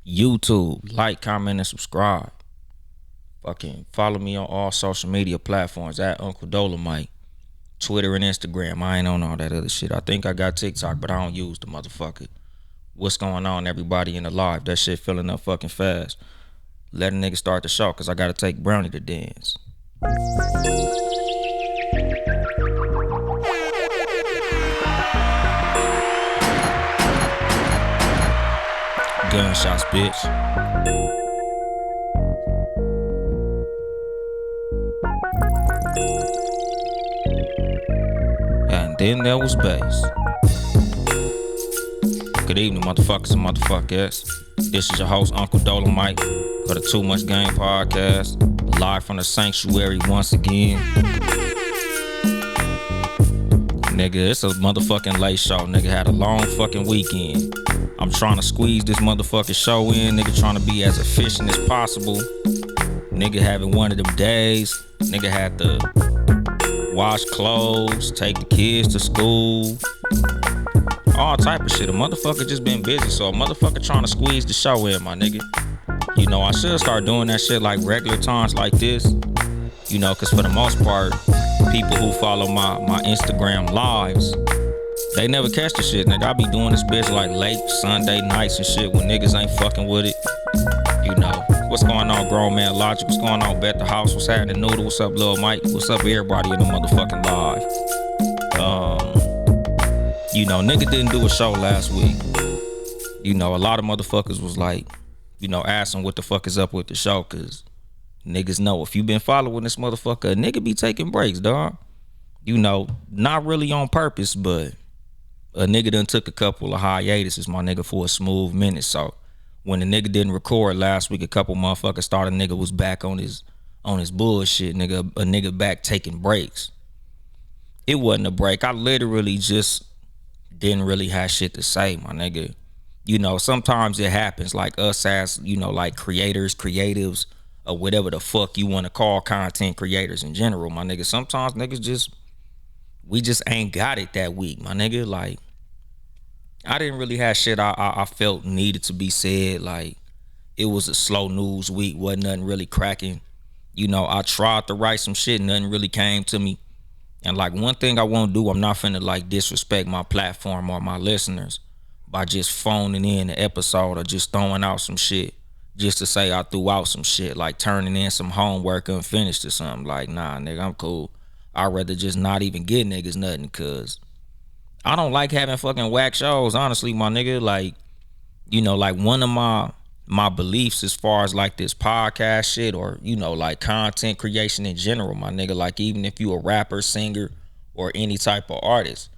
YouTube. Like, comment, and subscribe. Fucking follow me on all social media platforms at Uncle Dolemite. Twitter and Instagram. I ain't on all that other shit. I think I got TikTok, but I don't use the motherfucker. What's going on, everybody in the live? That shit filling up fucking fast. Let a nigga start the show, cause I gotta take Brownie to dance. Gunshots, bitch. And then there was bass. Good evening, motherfuckers and motherfuckers. This is your host, Uncle Dolemite, for the Too Much Game podcast, live from the sanctuary once again. Nigga, it's a motherfucking late show. Nigga had a long fucking weekend. I'm trying to squeeze this motherfucking show in. Nigga trying to be as efficient as possible. Nigga having one of them days. Nigga had to wash clothes, take the kids to school, all type of shit. A motherfucker just been busy, so a motherfucker trying to squeeze the show in, my nigga. You know, I should start doing that shit like regular times like this. You know, cause for the most part, people who follow my Instagram lives, they never catch the shit, nigga. I be doing this bitch like late Sunday nights and shit when niggas ain't fucking with it. You know, what's going on, Grown Man Logic? What's going on, Bet the House? What's happening, Noodle? What's up, Lil Mike? What's up, everybody in the motherfucking live? You know, nigga didn't do a show last week. You know, a lot of motherfuckers was like, you know, asking what the fuck is up with the show, cause niggas know if you been following this motherfucker, a nigga be taking breaks, dog. You know, not really on purpose, but a nigga done took a couple of hiatuses, my nigga, for a smooth minute. So when the nigga didn't record last week, a couple motherfuckers thought a nigga was back on his bullshit, nigga. A nigga back taking breaks. It wasn't a break. I literally just didn't really have shit to say, my nigga. You know, sometimes it happens, like us as, you know, like creators, creatives, or whatever the fuck you want to call content creators in general, my nigga. Sometimes niggas we just ain't got it that week, my nigga. Like, I didn't really have shit I felt needed to be said. Like, it was a slow news week, wasn't nothing really cracking. You know, I tried to write some shit, nothing really came to me. And like, one thing I won't do, I'm not finna like disrespect my platform or my listeners by just phoning in an episode or just throwing out some shit just to say I threw out some shit, like turning in some homework unfinished or something. Like, nah, nigga, I'm cool. I'd rather just not even get niggas nothing, cause I don't like having fucking whack shows, honestly, my nigga. Like, you know, like one of my beliefs as far as like this podcast shit, or, you know, like content creation in general, my nigga, like even if you a rapper, singer, or any type of artist,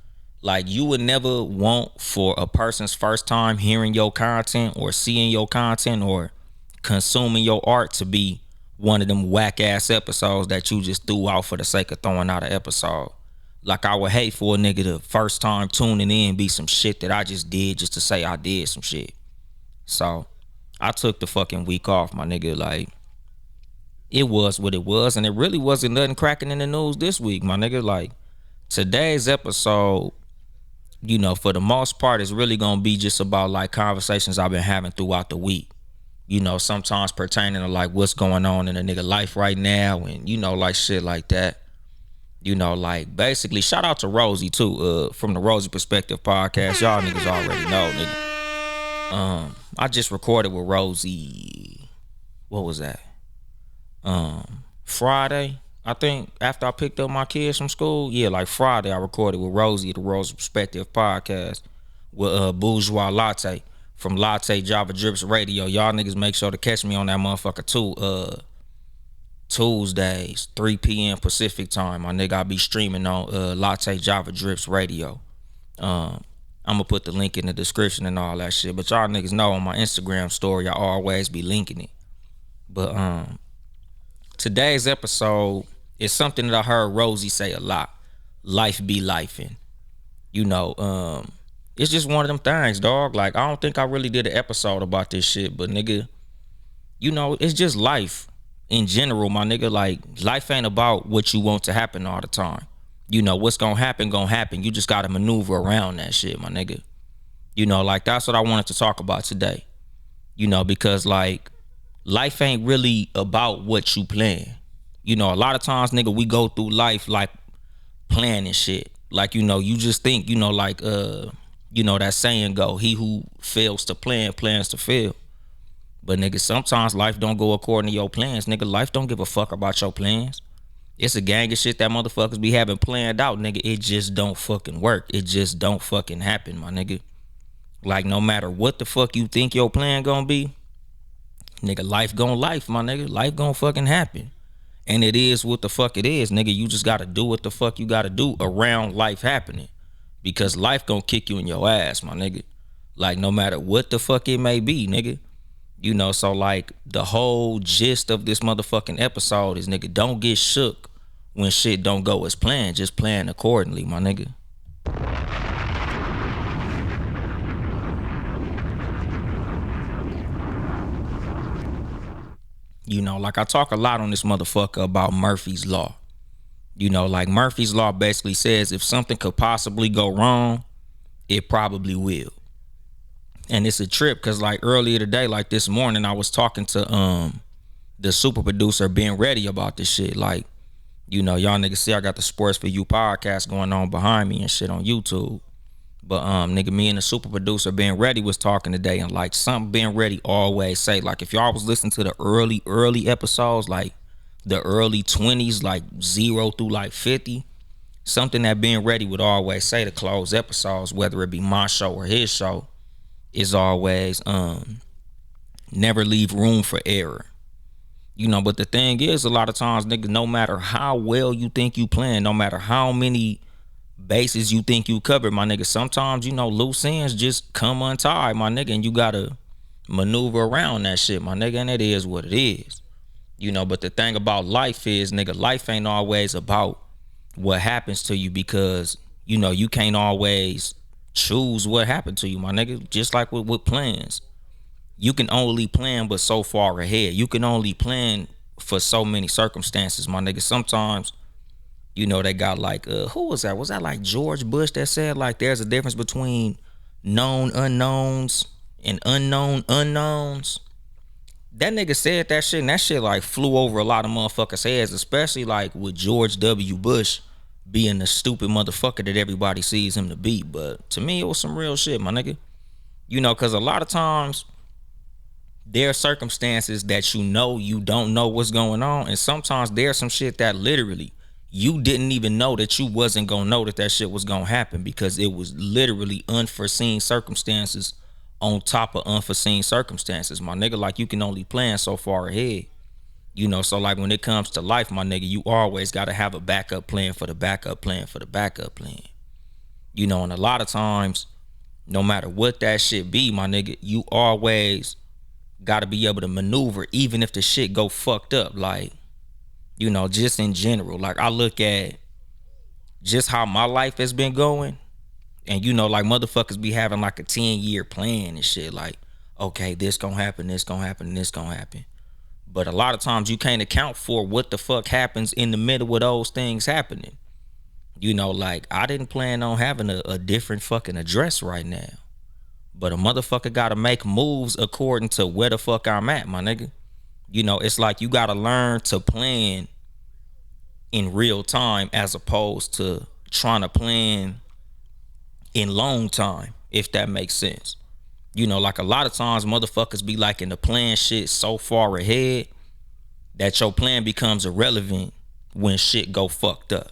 like you would never want for a person's first time hearing your content or seeing your content or consuming your art to be one of them whack ass episodes that you just threw out for the sake of throwing out an episode. Like, I would hate for a nigga the first time tuning in be some shit that I just did just to say I did some shit. So I took the fucking week off, my nigga. Like, it was what it was, and it really wasn't nothing cracking in the news this week, my nigga. Like, today's episode, you know, for the most part, is really gonna be just about like conversations I've been having throughout the week. You know, sometimes pertaining to like what's going on in a nigga life right now, and, you know, like shit like that. You know, like basically, shout out to Rosie too, from the Rosie Perspective podcast. Y'all niggas already know, nigga. I just recorded with Rosie. What was that? Friday, I think, after I picked up my kids from school. Yeah, like Friday, I recorded with Rosie at the Rosie Perspective podcast with Bourgeois Latte from Latte Java Drips Radio. Y'all niggas make sure to catch me on that motherfucker too. Tuesdays, 3 p.m. Pacific time, my nigga. I be streaming on Latte Java Drips Radio. I'm gonna put the link in the description and all that shit. But y'all niggas know on my Instagram story, I always be linking it. But today's episode is something that I heard Rosie say a lot. Life be lifing. You know, it's just one of them things, dog. Like, I don't think I really did an episode about this shit, but nigga, you know, it's just life in general, my nigga. Like, life ain't about what you want to happen all the time. You know, what's gonna happen. You just gotta maneuver around that shit, my nigga. You know, like, that's what I wanted to talk about today. Because like life ain't really about what you plan. A lot of times, nigga, we go through life like planning shit. Like, you just think, like that saying go, he who fails to plan plans to fail. But nigga, sometimes life don't go according to your plans. Nigga, life don't give a fuck about your plans. It's a gang of shit that motherfuckers be having planned out, nigga. It just don't fucking work. It just don't fucking happen, my nigga. Like, no matter what the fuck you think your plan gonna be, nigga, life gon' life, my nigga. Life gon' fucking happen. And it is what the fuck it is, nigga. You just gotta do what the fuck you gotta do around life happening. Because life gonna kick you in your ass, my nigga. Like, no matter what the fuck it may be, nigga. So like the whole gist of this motherfucking episode is, nigga, don't get shook when shit don't go as planned. Just plan accordingly, my nigga. Like I talk a lot on this motherfucker about Murphy's Law. Like Murphy's Law basically says if something could possibly go wrong, it probably will. And it's a trip because like earlier today, like this morning, I was talking to the super producer being ready about this shit. Like, y'all niggas see I got the Sports for You podcast going on behind me and shit on YouTube. But nigga, me and the super producer being ready was talking today, and like something being ready always say, like if y'all was listening to the early episodes, like the early 20s, like 0 through like 50, something that being ready would always say to close episodes, whether it be my show or his show, is always never leave room for error. But the thing is, a lot of times, nigga, no matter how well you think you playing, no matter how many bases you think you covered, my nigga, sometimes, loose ends just come untied, my nigga, and you gotta maneuver around that shit, my nigga, and it is what it is. But the thing about life is, nigga, life ain't always about what happens to you because, you can't always choose what happened to you, my nigga. Just like with plans, you can only plan but so far ahead. You can only plan for so many circumstances, my nigga. Sometimes, they got like who was that? Was that like George Bush that said like there's a difference between known unknowns and unknown unknowns? That nigga said that shit, and that shit like flew over a lot of motherfuckers' heads, especially like with George W. Bush being the stupid motherfucker that everybody sees him to be. But to me, it was some real shit, my nigga. Because a lot of times there are circumstances that you don't know what's going on, and sometimes there's some shit that literally you didn't even know that you wasn't gonna know that shit was gonna happen because it was literally unforeseen circumstances on top of unforeseen circumstances, my nigga. Like you can only plan so far ahead. So like when it comes to life, my nigga, you always got to have a backup plan for the backup plan for the backup plan. And a lot of times, no matter what that shit be, my nigga, you always got to be able to maneuver even if the shit go fucked up. Like, just in general, like I look at just how my life has been going, and like motherfuckers be having like a 10-year plan and shit. Like, okay, this gonna happen, this gonna happen, and this gonna happen. But a lot of times you can't account for what the fuck happens in the middle of those things happening. Like I didn't plan on having a different fucking address right now. But a motherfucker gotta make moves according to where the fuck I'm at, my nigga. It's like you gotta learn to plan in real time as opposed to trying to plan in long time, if that makes sense. Like a lot of times motherfuckers be like in the plan shit so far ahead that your plan becomes irrelevant when shit go fucked up.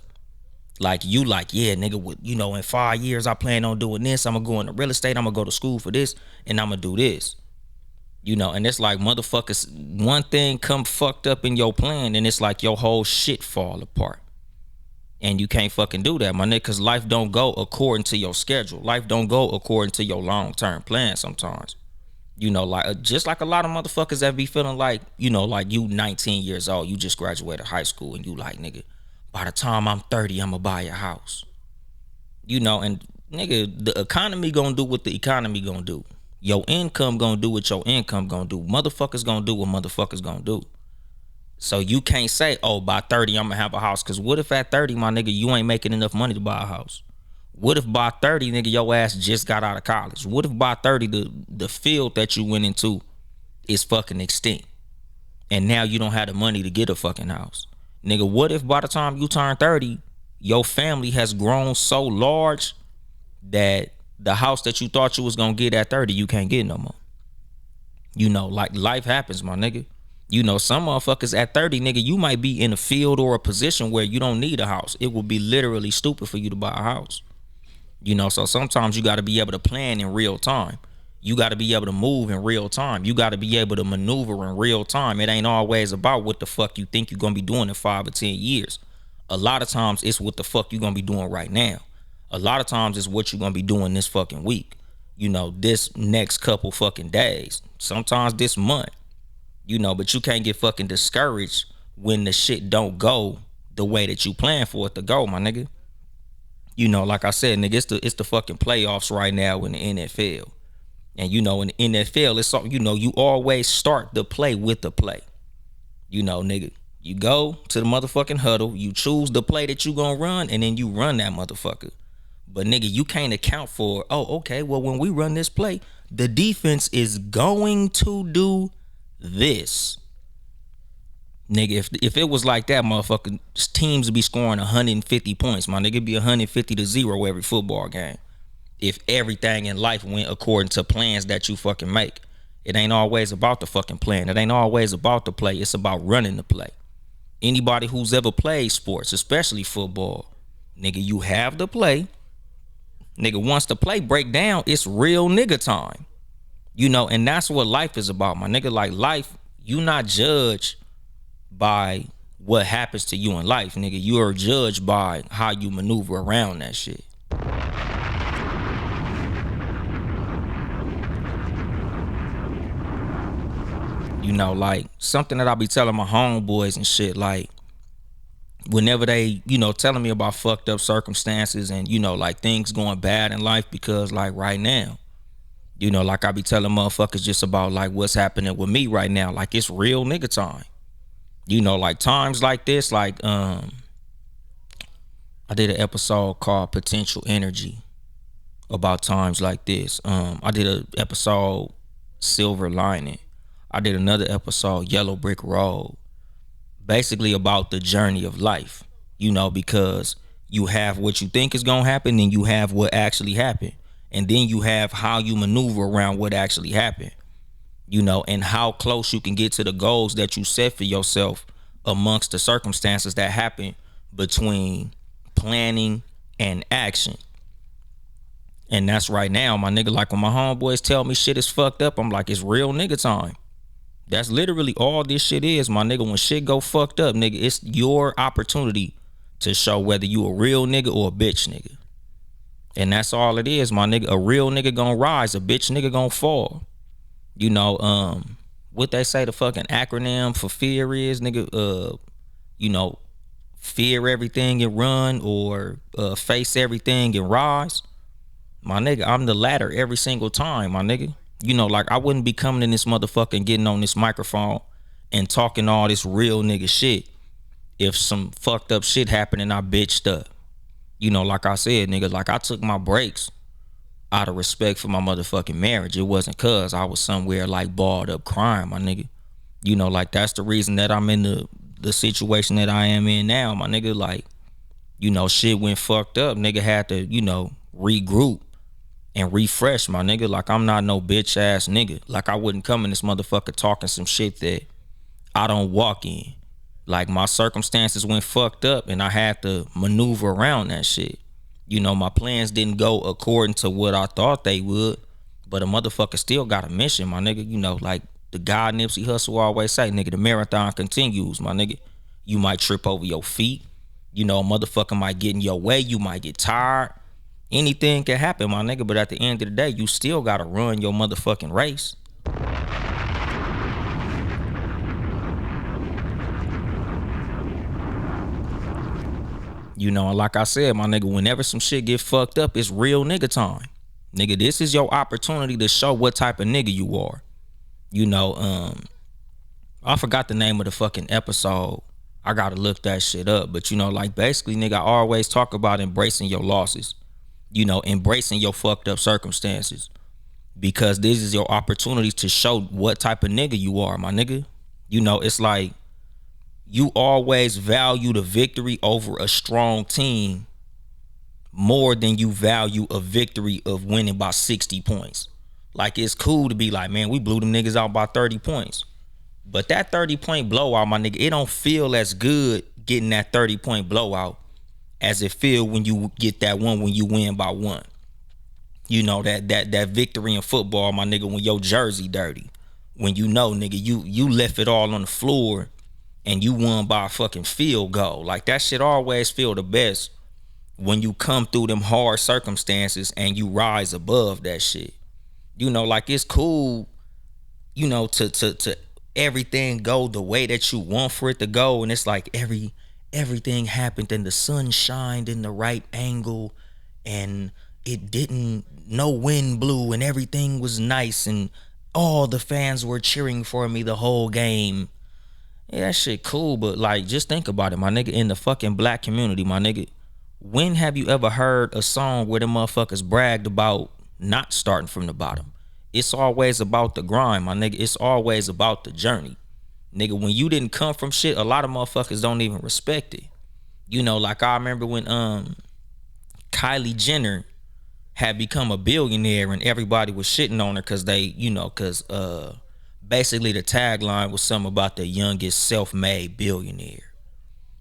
Like you like, yeah, nigga, in 5 years I plan on doing this. I'm gonna go into real estate. I'm gonna go to school for this, and I'm gonna do this. And it's like motherfuckers, one thing come fucked up in your plan, and it's like your whole shit fall apart. And you can't fucking do that, my nigga, because life don't go according to your schedule. Life don't go according to your long-term plan sometimes. Like just like a lot of motherfuckers that be feeling like, like you 19 years old, you just graduated high school, and you like, nigga, by the time I'm 30, I'm gonna buy a house. And nigga, the economy gonna do what the economy gonna do. Your income gonna do what your income gonna do. Motherfuckers gonna do what motherfuckers gonna do. So you can't say, oh, by 30, I'm gonna have a house. Cause what if at 30, my nigga, you ain't making enough money to buy a house? What if by 30, nigga, your ass just got out of college? What if by 30, the field that you went into is fucking extinct. And now you don't have the money to get a fucking house. Nigga, what if by the time you turn 30, your family has grown so large that the house that you thought you was gonna get at 30, you can't get no more? Like life happens, my nigga. Some motherfuckers at 30, nigga, you might be in a field or a position where you don't need a house. It would be literally stupid for you to buy a house. So sometimes you got to be able to plan in real time. You got to be able to move in real time. You got to be able to maneuver in real time. It ain't always about what the fuck you think you're going to be doing in 5 or 10 years. A lot of times it's what the fuck you're going to be doing right now. A lot of times it's what you're going to be doing this fucking week. This next couple fucking days. Sometimes this month. But you can't get fucking discouraged when the shit don't go the way that you plan for it to go, my nigga. Like I said, nigga, it's the fucking playoffs right now in the NFL. And in the NFL, it's something, you always start the play with the play. Nigga, you go to the motherfucking huddle, you choose the play that you gonna run, and then you run that motherfucker. But nigga, you can't account for, oh, okay, well, when we run this play, the defense is going to do this. Nigga, if it was like that, motherfucker, teams would be scoring 150 points. My nigga, it'd be 150-0 every football game. If everything in life went according to plans that you fucking make. It ain't always about the fucking plan. It ain't always about the play. It's about running the play. Anybody who's ever played sports, especially football, nigga, you have the play. Nigga, once the play break down, it's real nigga time. And that's what life is about, my nigga. Like life, you not judged by what happens to you in life, nigga. You are judged by how you maneuver around that shit. Like something that I be telling my homeboys and shit, like whenever they, telling me about fucked up circumstances and, like things going bad in life, because like right now, like I be telling motherfuckers just about like what's happening with me right now. Like it's real nigga time. Like times like this, like I did an episode called Potential Energy about times like this. I did an episode Silver Lining. I did another episode Yellow Brick Road. Basically about the journey of life. Because you have what you think is gonna happen, and you have what actually happened. And then you have how you maneuver around what actually happened. And how close you can get to the goals that you set for yourself amongst the circumstances that happen between planning and action. And that's right now, my nigga. Like when my homeboys tell me shit is fucked up, I'm like, it's real nigga time. That's literally all this shit is, my nigga. When shit go fucked up, nigga, it's your opportunity to show whether you a real nigga or a bitch nigga. And that's all it is, my nigga. A real nigga gonna rise, a bitch nigga gonna fall. What they say the fucking acronym for fear is, nigga, fear everything and run, or face everything and rise. My nigga, I'm the latter every single time, my nigga. Like I wouldn't be coming in this motherfucker and getting on this microphone and talking all this real nigga shit if some fucked up shit happened and I bitched up. Like I said, nigga, like I took my breaks out of respect for my motherfucking marriage. It wasn't cause I was somewhere like balled up crying, my nigga. Like that's the reason that I'm in the situation that I am in now, my nigga. Like, shit went fucked up. Nigga had to, regroup and refresh, my nigga. Like I'm not no bitch ass nigga. Like I wouldn't come in this motherfucker talking some shit that I don't walk in. Like my circumstances went fucked up and I had to maneuver around that shit. My plans didn't go according to what I thought they would, but a motherfucker still got a mission, my nigga. Like the guy Nipsey Hussle always say, nigga, the marathon continues, my nigga. You might trip over your feet. A motherfucker might get in your way. You might get tired. Anything can happen, my nigga, but at the end of the day, you still gotta run your motherfucking race. And like I said, my nigga, whenever some shit get fucked up, it's real nigga time. Nigga, this is your opportunity to show what type of nigga you are. I forgot the name of the fucking episode. I gotta look that shit up. But like basically, nigga, I always talk about embracing your losses. Embracing your fucked up circumstances. because this is your opportunity to show what type of nigga you are, my nigga. It's like you always value the victory over a strong team more than you value a victory of winning by 60 points. Like, it's cool to be like, man, we blew them niggas out by 30 points. But that 30-point blowout, my nigga, it don't feel as good getting that 30-point blowout as it feel when you get that one when you win by one. That victory in football, my nigga, when your jersey dirty. When nigga, you left it all on the floor and you won by a fucking field goal. Like, that shit always feel the best when you come through them hard circumstances and you rise above that shit. Like, it's cool, to everything go the way that you want for it to go, and it's like everything happened and the sun shined in the right angle and it didn't, no wind blew and everything was nice and all the fans were cheering for me the whole game. Yeah, that shit cool, but like, just think about it, my nigga. In the fucking black community, my nigga, when have you ever heard a song where the motherfuckers bragged about not starting from the bottom? It's always about the grind, my nigga. It's always about the journey. Nigga, when you didn't come from shit, a lot of motherfuckers don't even respect it. Like, I remember when Kylie Jenner had become a billionaire and everybody was shitting on her because basically the tagline was something about the youngest self-made billionaire.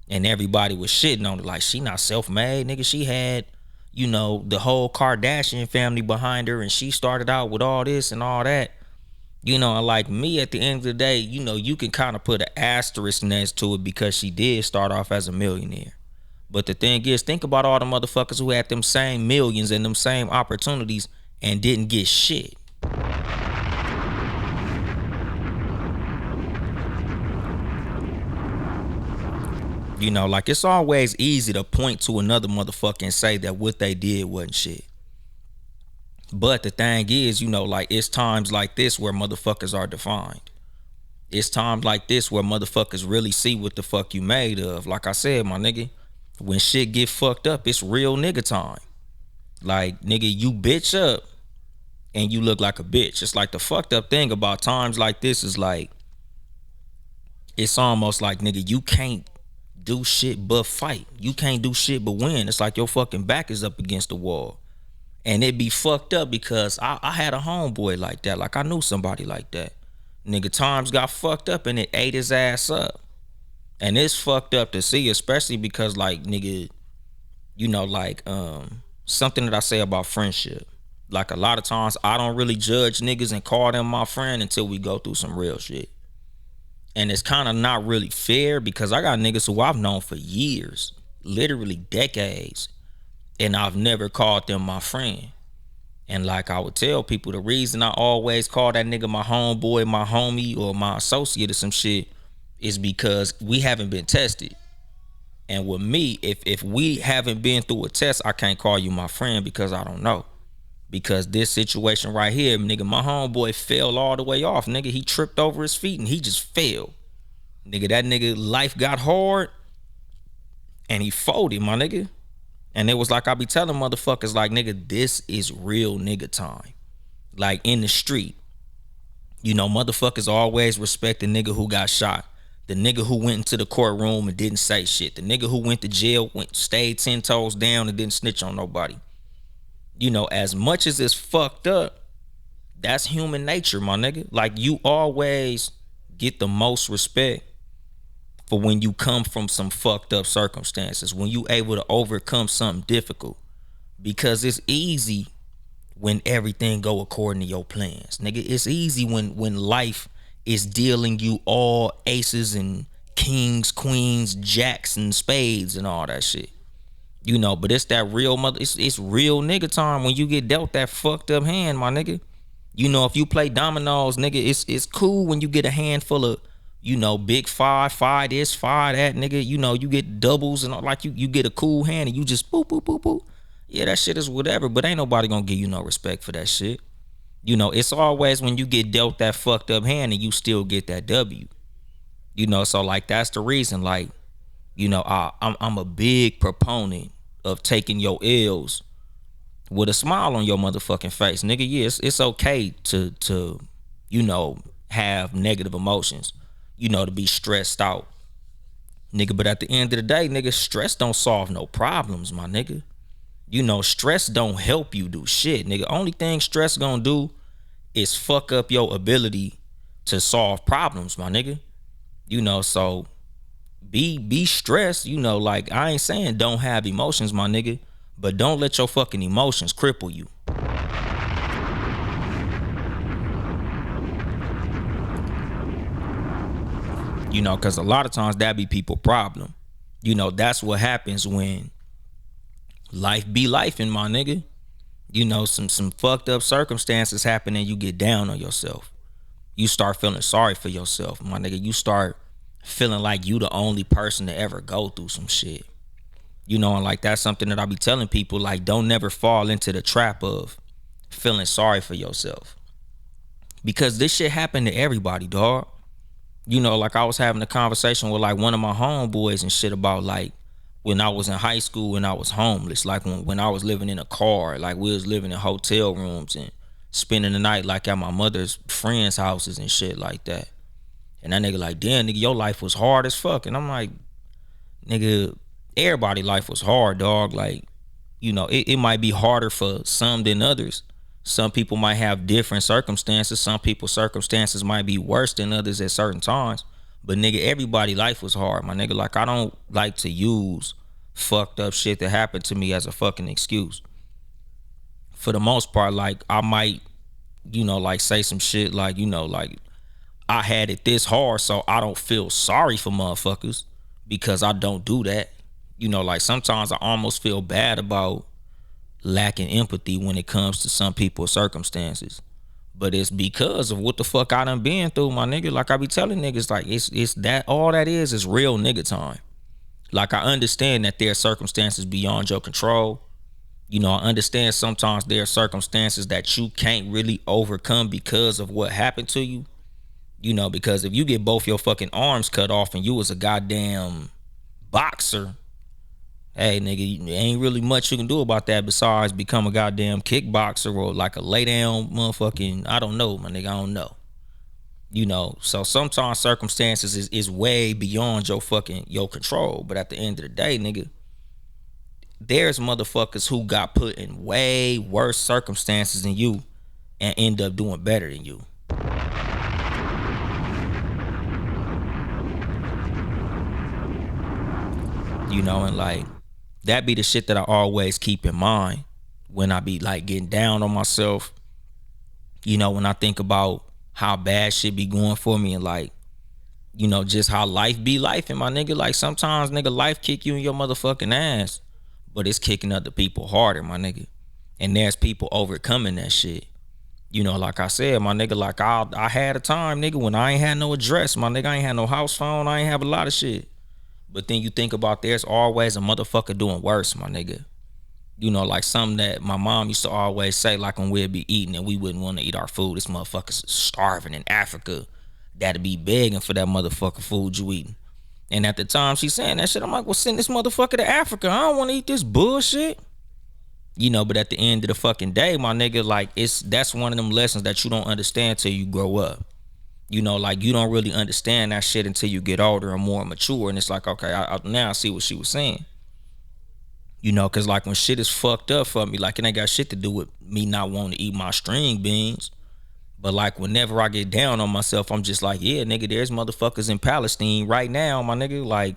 And everybody was shitting on her like, she not self-made, nigga. She had, the whole Kardashian family behind her and she started out with all this and all that. And like me, at the end of the day, you can kind of put an asterisk next to it because she did start off as a millionaire. But the thing is, think about all the motherfuckers who had them same millions and them same opportunities and didn't get shit. Like, it's always easy to point to another motherfucker and say that what they did wasn't shit. But the thing is, like, it's times like this where motherfuckers are defined. It's times like this where motherfuckers really see what the fuck you made of. Like I said, my nigga, when shit get fucked up, it's real nigga time. Like, nigga, you bitch up and you look like a bitch. It's like, the fucked up thing about times like this is like, it's almost like, nigga, you can't do shit but fight. You can't do shit but win. It's like your fucking back is up against the wall. And it be fucked up because I had a homeboy like that. Like, I knew somebody like that. Nigga, times got fucked up and it ate his ass up. And it's fucked up to see, especially because, like, nigga, something that I say about friendship. Like, a lot of times I don't really judge niggas and call them my friend until we go through some real shit. And it's kind of not really fair because I got niggas who I've known for years, literally decades, and I've never called them my friend. And like I would tell people, the reason I always call that nigga my homeboy, my homie, or my associate or some shit is because we haven't been tested. And with me, if we haven't been through a test, I can't call you my friend because I don't know. Because this situation right here, nigga, my homeboy fell all the way off. Nigga, he tripped over his feet and he just fell. Nigga, that nigga life got hard and he folded, my nigga. And it was like I be telling motherfuckers, like, nigga, this is real nigga time. Like, in the street, motherfuckers always respect the nigga who got shot. The nigga who went into the courtroom and didn't say shit. The nigga who went to jail, stayed 10 toes down and didn't snitch on nobody. As much as it's fucked up, that's human nature, my nigga. Like, you always get the most respect for when you come from some fucked up circumstances, when you able to overcome something difficult. Because it's easy when everything go according to your plans. Nigga, it's easy when life is dealing you all aces and kings, queens, jacks, and spades and all that shit. But it's that real it's real nigga time when you get dealt that fucked up hand, my nigga. If you play dominoes, nigga, it's cool when you get a handful of, big five this, five that, nigga. You get doubles and all, like you get a cool hand and you just boop, boop, boop, boop. Yeah, that shit is whatever, but ain't nobody gonna give you no respect for that shit. It's always when you get dealt that fucked up hand and you still get that W. So like, that's the reason, like, I'm a big proponent of taking your L's with a smile on your motherfucking face, nigga. Yeah, it's okay to you know have negative emotions, to be stressed out, nigga. But at the end of the day, nigga, stress don't solve no problems, my nigga. Stress don't help you do shit, nigga. Only thing stress gonna do is fuck up your ability to solve problems, my nigga. So be stressed, like I ain't saying don't have emotions, my nigga, but don't let your fucking emotions cripple you. Cause a lot of times that be people problem. That's what happens when life be life in my nigga. Some fucked up circumstances happen and you get down on yourself. You start feeling sorry for yourself, my nigga. You start feeling like you the only person to ever go through some shit. And like that's something that I be telling people, like don't never fall into the trap of feeling sorry for yourself. Because this shit happened to everybody, dog. Like I was having a conversation with like one of my homeboys and shit about like when I was in high school and I was homeless, like when I was living in a car, like we was living in hotel rooms and spending the night like at my mother's friends' houses and shit like that. And that nigga like, damn, nigga, your life was hard as fuck. And I'm like, nigga, everybody life was hard, dog. Like, it might be harder for some than others. Some people might have different circumstances. Some people's circumstances might be worse than others at certain times. But nigga, everybody life was hard, my nigga. Like I don't like to use fucked up shit that happened to me as a fucking excuse. For the most part, like I might, like say some shit like, like I had it this hard, so I don't feel sorry for motherfuckers because I don't do that. Like sometimes I almost feel bad about lacking empathy when it comes to some people's circumstances. But it's because of what the fuck I done been through, my nigga. Like I be telling niggas, like it's that all that is real nigga time. Like I understand that there are circumstances beyond your control. I understand sometimes there are circumstances that you can't really overcome because of what happened to you. Because if you get both your fucking arms cut off and you was a goddamn boxer, hey nigga, ain't really much you can do about that besides become a goddamn kickboxer or like a lay down motherfucking, I don't know, my nigga, I don't know. So sometimes circumstances is way beyond your control. But at the end of the day, nigga, there's motherfuckers who got put in way worse circumstances than you and end up doing better than you. And like that be the shit that I always keep in mind when I be like getting down on myself. When I think about how bad shit be going for me and like, just how life be life. And my nigga, like sometimes nigga life kick you in your motherfucking ass, but it's kicking other people harder, my nigga. And there's people overcoming that shit. Like I said, my nigga, like I had a time, nigga, when I ain't had no address, my nigga, I ain't had no house phone, I ain't have a lot of shit. But then you think about there's always a motherfucker doing worse, my nigga. Like something that my mom used to always say, like when we'd be eating and we wouldn't want to eat our food. This motherfucker's starving in Africa. That'd be begging for that motherfucker food you eating. And at the time she's saying that shit, I'm like, well, send this motherfucker to Africa. I don't want to eat this bullshit. But at the end of the fucking day, my nigga, like that's one of them lessons that you don't understand till you grow up. Like you don't really understand that shit until you get older and more mature. And it's like, okay, now I see what she was saying. Cause like when shit is fucked up for me, like it ain't got shit to do with me not wanting to eat my string beans. But like whenever I get down on myself, I'm just like, yeah, nigga, there's motherfuckers in Palestine right now, my nigga. Like,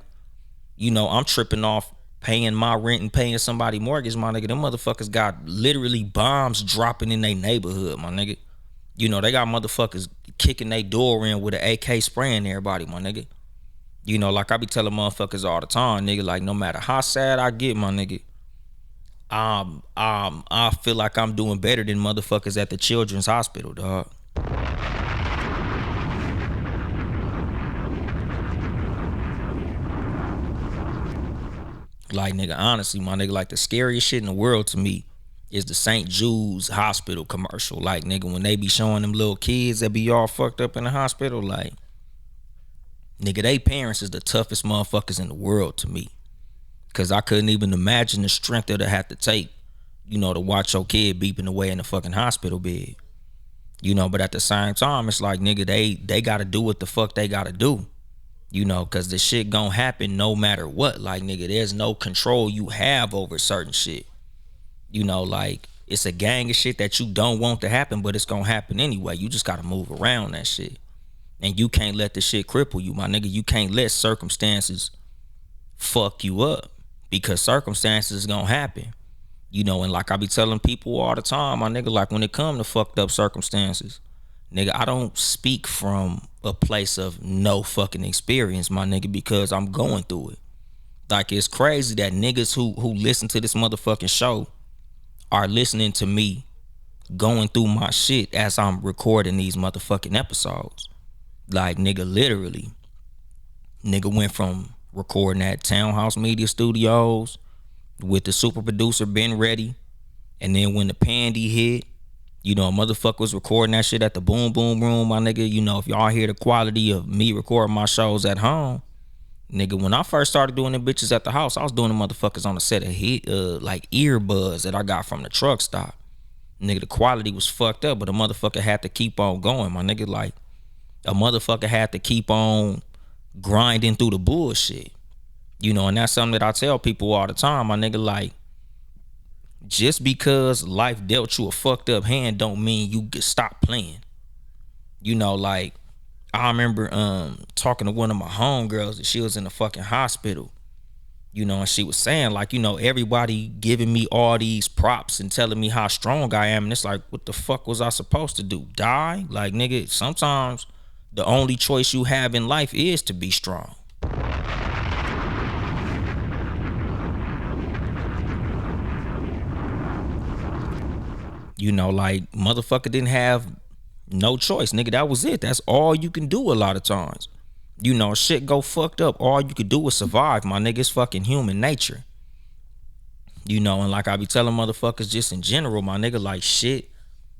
I'm tripping off paying my rent and paying somebody mortgage, my nigga. Them motherfuckers got literally bombs dropping in their neighborhood, my nigga. They got motherfuckers kicking their door in with an AK spraying everybody, my nigga. Like I be telling motherfuckers all the time, nigga, like no matter how sad I get, my nigga, I feel like I'm doing better than motherfuckers at the children's hospital, dog. Like nigga, honestly, my nigga, like the scariest shit in the world to me is the St. Jude's hospital commercial. Like nigga, when they be showing them little kids that be all fucked up in the hospital, like nigga, they parents is the toughest motherfuckers in the world to me. Cause I couldn't even imagine the strength that it had to take, to watch your kid beeping away in the fucking hospital bed. But at the same time, it's like, nigga, they gotta do what the fuck they gotta do. Cause the shit gonna happen no matter what. Like, nigga, there's no control you have over certain shit. Like, it's a gang of shit that you don't want to happen, but it's gonna happen anyway. You just gotta move around that shit. And you can't let the shit cripple you, my nigga. You can't let circumstances fuck you up, because circumstances is gonna happen. And like I be telling people all the time, my nigga, like, when it come to fucked up circumstances, nigga, I don't speak from a place of no fucking experience, my nigga, because I'm going through it. Like, it's crazy that niggas who listen to this motherfucking show are listening to me going through my shit as I'm recording these motherfucking episodes. Like, nigga, literally, nigga went from recording at Townhouse Media Studios with the super producer Ben Ready, and then when the pandy hit, a motherfucker was recording that shit at the Boom Boom Room, my nigga. If y'all hear the quality of me recording my shows at home, nigga, when I first started doing them bitches at the house, I was doing the motherfuckers on a set of like earbuds that I got from the truck stop. Nigga, the quality was fucked up, but a motherfucker had to keep on going, my nigga. Like, a motherfucker had to keep on grinding through the bullshit. And that's something that I tell people all the time, my nigga. Like, just because life dealt you a fucked up hand don't mean you get stop playing. Like, I remember talking to one of my homegirls that she was in the fucking hospital, and she was saying, like, everybody giving me all these props and telling me how strong I am, and it's like, what the fuck was I supposed to do? Die? Like, nigga, sometimes the only choice you have in life is to be strong. Like, motherfucker didn't have no choice, nigga. That was it. That's all you can do a lot of times. Shit go fucked up. All you could do is survive, my nigga. It's fucking human nature. And like I be telling motherfuckers just in general, my nigga, like, shit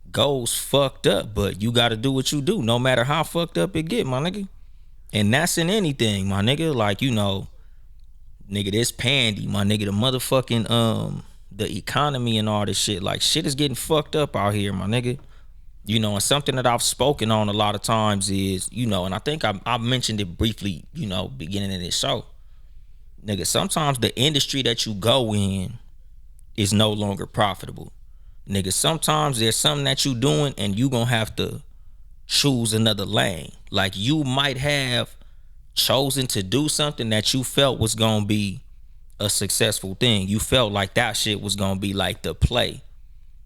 goes fucked up, but you gotta do what you do, no matter how fucked up it get, my nigga. And that's in anything, my nigga. Like, nigga, this pandy, my nigga, the motherfucking the economy and all this shit, like, shit is getting fucked up out here, my nigga. And something that I've spoken on a lot of times is, and I think I mentioned it briefly, beginning of this show. Nigga, sometimes the industry that you go in is no longer profitable. Nigga, sometimes there's something that you doing and you gonna have to choose another lane. Like, you might have chosen to do something that you felt was gonna be a successful thing. You felt like that shit was gonna be like the play,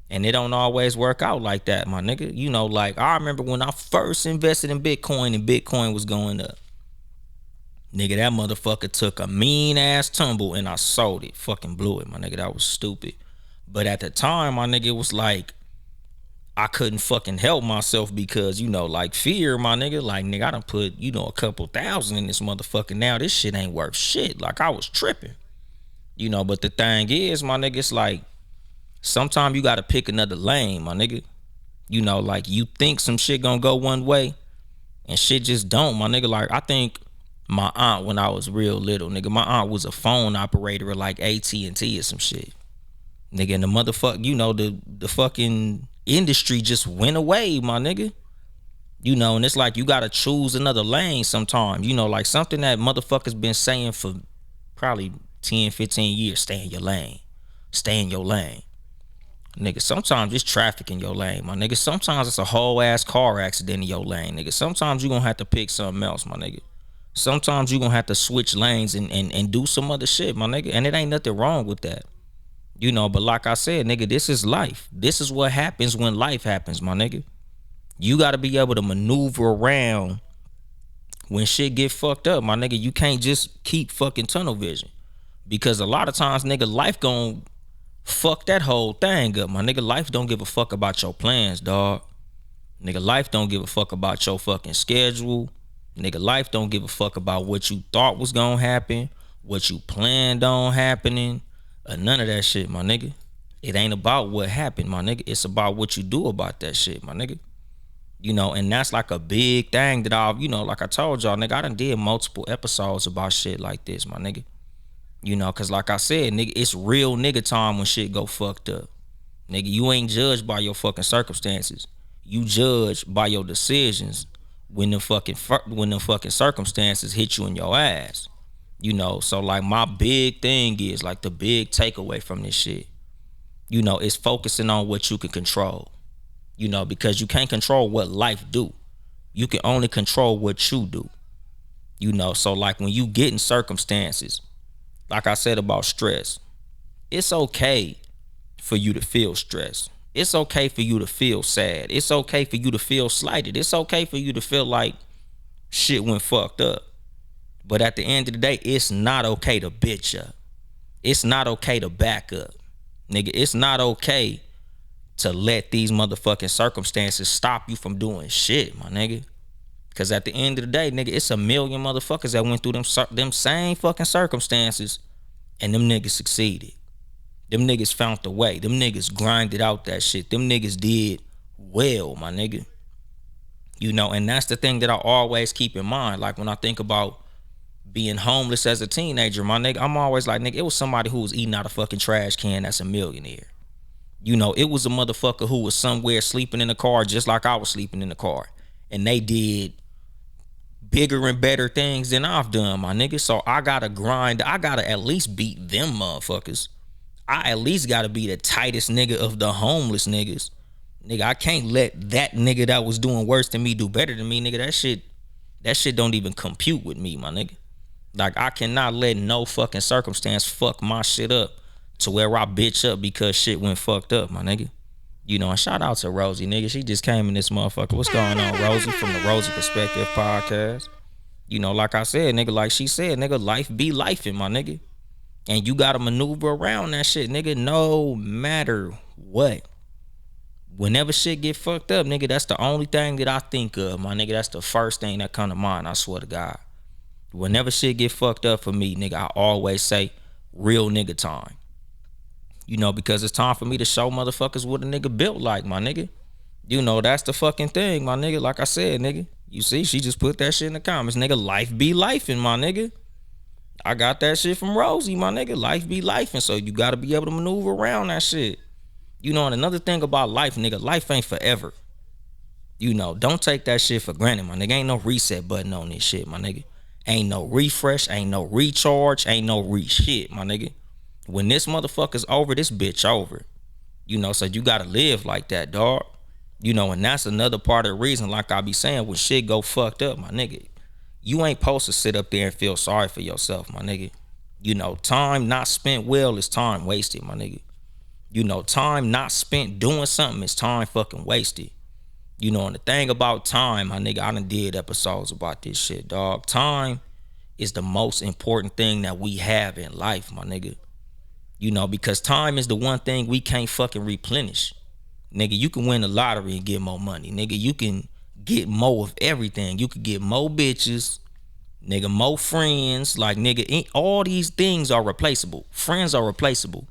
and it don't always work out like that, my nigga. Like, I remember when I first invested in Bitcoin and Bitcoin was going up, nigga, that motherfucker took a mean ass tumble and I sold it, fucking blew it, my nigga. That was stupid. But at the time, my nigga, it was like, I couldn't fucking help myself because, like, fear, my nigga. Like, nigga, I done put, a couple thousand in this motherfucker. Now this shit ain't worth shit. Like, I was tripping. But the thing is, my nigga, it's like, sometimes you gotta pick another lane, my nigga. Like, you think some shit gonna go one way and shit just don't, my nigga. Like, I think my aunt, when I was real little, nigga, my aunt was a phone operator at like AT&T or some shit. Nigga, and the motherfucker, the fucking industry just went away, my nigga. And it's like, you gotta choose another lane sometimes. Like, something that motherfuckers been saying for probably 10, 15 years, stay in your lane. Stay in your lane. Nigga, sometimes it's traffic in your lane, my nigga. Sometimes it's a whole ass car accident in your lane, nigga. Sometimes you gonna have to pick something else, my nigga. Sometimes you gonna have to switch lanes and do some other shit, my nigga. And it ain't nothing wrong with that. But like I said, nigga, this is life. This is what happens when life happens, my nigga. You gotta be able to maneuver around when shit get fucked up, my nigga. You can't just keep fucking tunnel vision. Because a lot of times, nigga, life gon' fuck that whole thing up, my nigga. Life don't give a fuck about your plans, dog. Nigga, life don't give a fuck about your fucking schedule. Nigga, life don't give a fuck about what you thought was gonna happen, what you planned on happening, or none of that shit, my nigga. It ain't about what happened, my nigga. It's about what you do about that shit, my nigga. And that's like a big thing that I've, like I told y'all, nigga, I done did multiple episodes about shit like this, my nigga. Cause like I said, nigga, it's real nigga time when shit go fucked up. Nigga, you ain't judged by your fucking circumstances. You judged by your decisions when the fucking circumstances hit you in your ass. So like my big thing is like the big takeaway from this shit. Is focusing on what you can control. Because you can't control what life do. You can only control what you do. So like when you get in circumstances, like I said about stress, it's okay for you to feel stressed. It's okay for you to feel sad. It's okay for you to feel slighted. It's okay for you to feel like shit went fucked up. But at the end of the day, it's not okay to bitch up. It's not okay to back up. Nigga, it's not okay to let these motherfucking circumstances stop you from doing shit, my nigga. Cause at the end of the day, nigga, it's a million motherfuckers that went through them same fucking circumstances and them niggas succeeded. Them niggas found the way. Them niggas grinded out that shit. Them niggas did well, my nigga. And that's the thing that I always keep in mind. Like when I think about being homeless as a teenager, my nigga, I'm always like, nigga, it was somebody who was eating out a fucking trash can that's a millionaire. It was a motherfucker who was somewhere sleeping in the car just like I was sleeping in the car. And they did bigger and better things than I've done, my nigga. So I gotta grind. I gotta at least beat them motherfuckers. I at least gotta be the tightest nigga of the homeless niggas. Nigga, I can't let that nigga that was doing worse than me do better than me, nigga. That shit don't even compute with me, my nigga. Like, I cannot let no fucking circumstance fuck my shit up to where I bitch up because shit went fucked up, my nigga. And shout out to Rosie, nigga. She just came in this motherfucker. What's going on, Rosie, from the Rosie Perspective podcast? Like I said, nigga, like she said, nigga, life be lifing, my nigga. And you gotta maneuver around that shit, nigga, no matter what. Whenever shit get fucked up, nigga, that's the only thing that I think of, my nigga. That's the first thing that come to mind, I swear to God. Whenever shit get fucked up for me, nigga, I always say real nigga time. Because it's time for me to show motherfuckers what a nigga built like, my nigga. That's the fucking thing, my nigga. Like I said, nigga. You see, she just put that shit in the comments. Nigga, life be lifing, my nigga. I got that shit from Rosie, my nigga. Life be lifing, so you gotta be able to maneuver around that shit. And another thing about life, nigga, life ain't forever. Don't take that shit for granted, my nigga. Ain't no reset button on this shit, my nigga. Ain't no refresh, ain't no recharge, ain't no shit, my nigga. When this motherfucker's over, this bitch over. So you gotta live like that, dog. And that's another part of the reason, like I be saying, when shit go fucked up, my nigga, you ain't supposed to sit up there and feel sorry for yourself, my nigga. Time not spent well is time wasted, my nigga. Time not spent doing something is time fucking wasted. And the thing about time, my nigga, I done did episodes about this shit, dog. Time is the most important thing that we have in life, my nigga. Because time is the one thing we can't fucking replenish. Nigga, you can win the lottery and get more money. Nigga, you can get more of everything. You can get more bitches, nigga, more friends. Like, nigga, all these things are replaceable. Friends are replaceable.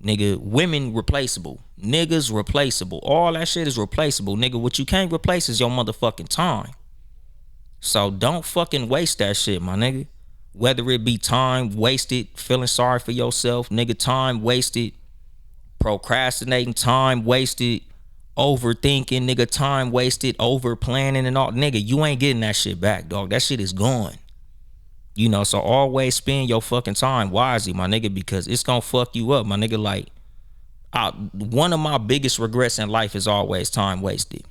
Nigga, women replaceable. Niggas replaceable. All that shit is replaceable. Nigga, what you can't replace is your motherfucking time. So don't fucking waste that shit, my nigga. Whether it be time wasted feeling sorry for yourself, nigga, time wasted procrastinating, time wasted overthinking, nigga, time wasted over planning and all, nigga, you ain't getting that shit back, dog. That shit is gone. So always spend your fucking time wisely, my nigga, because it's gonna fuck you up, my nigga. Like, one of my biggest regrets in life is always time wasted.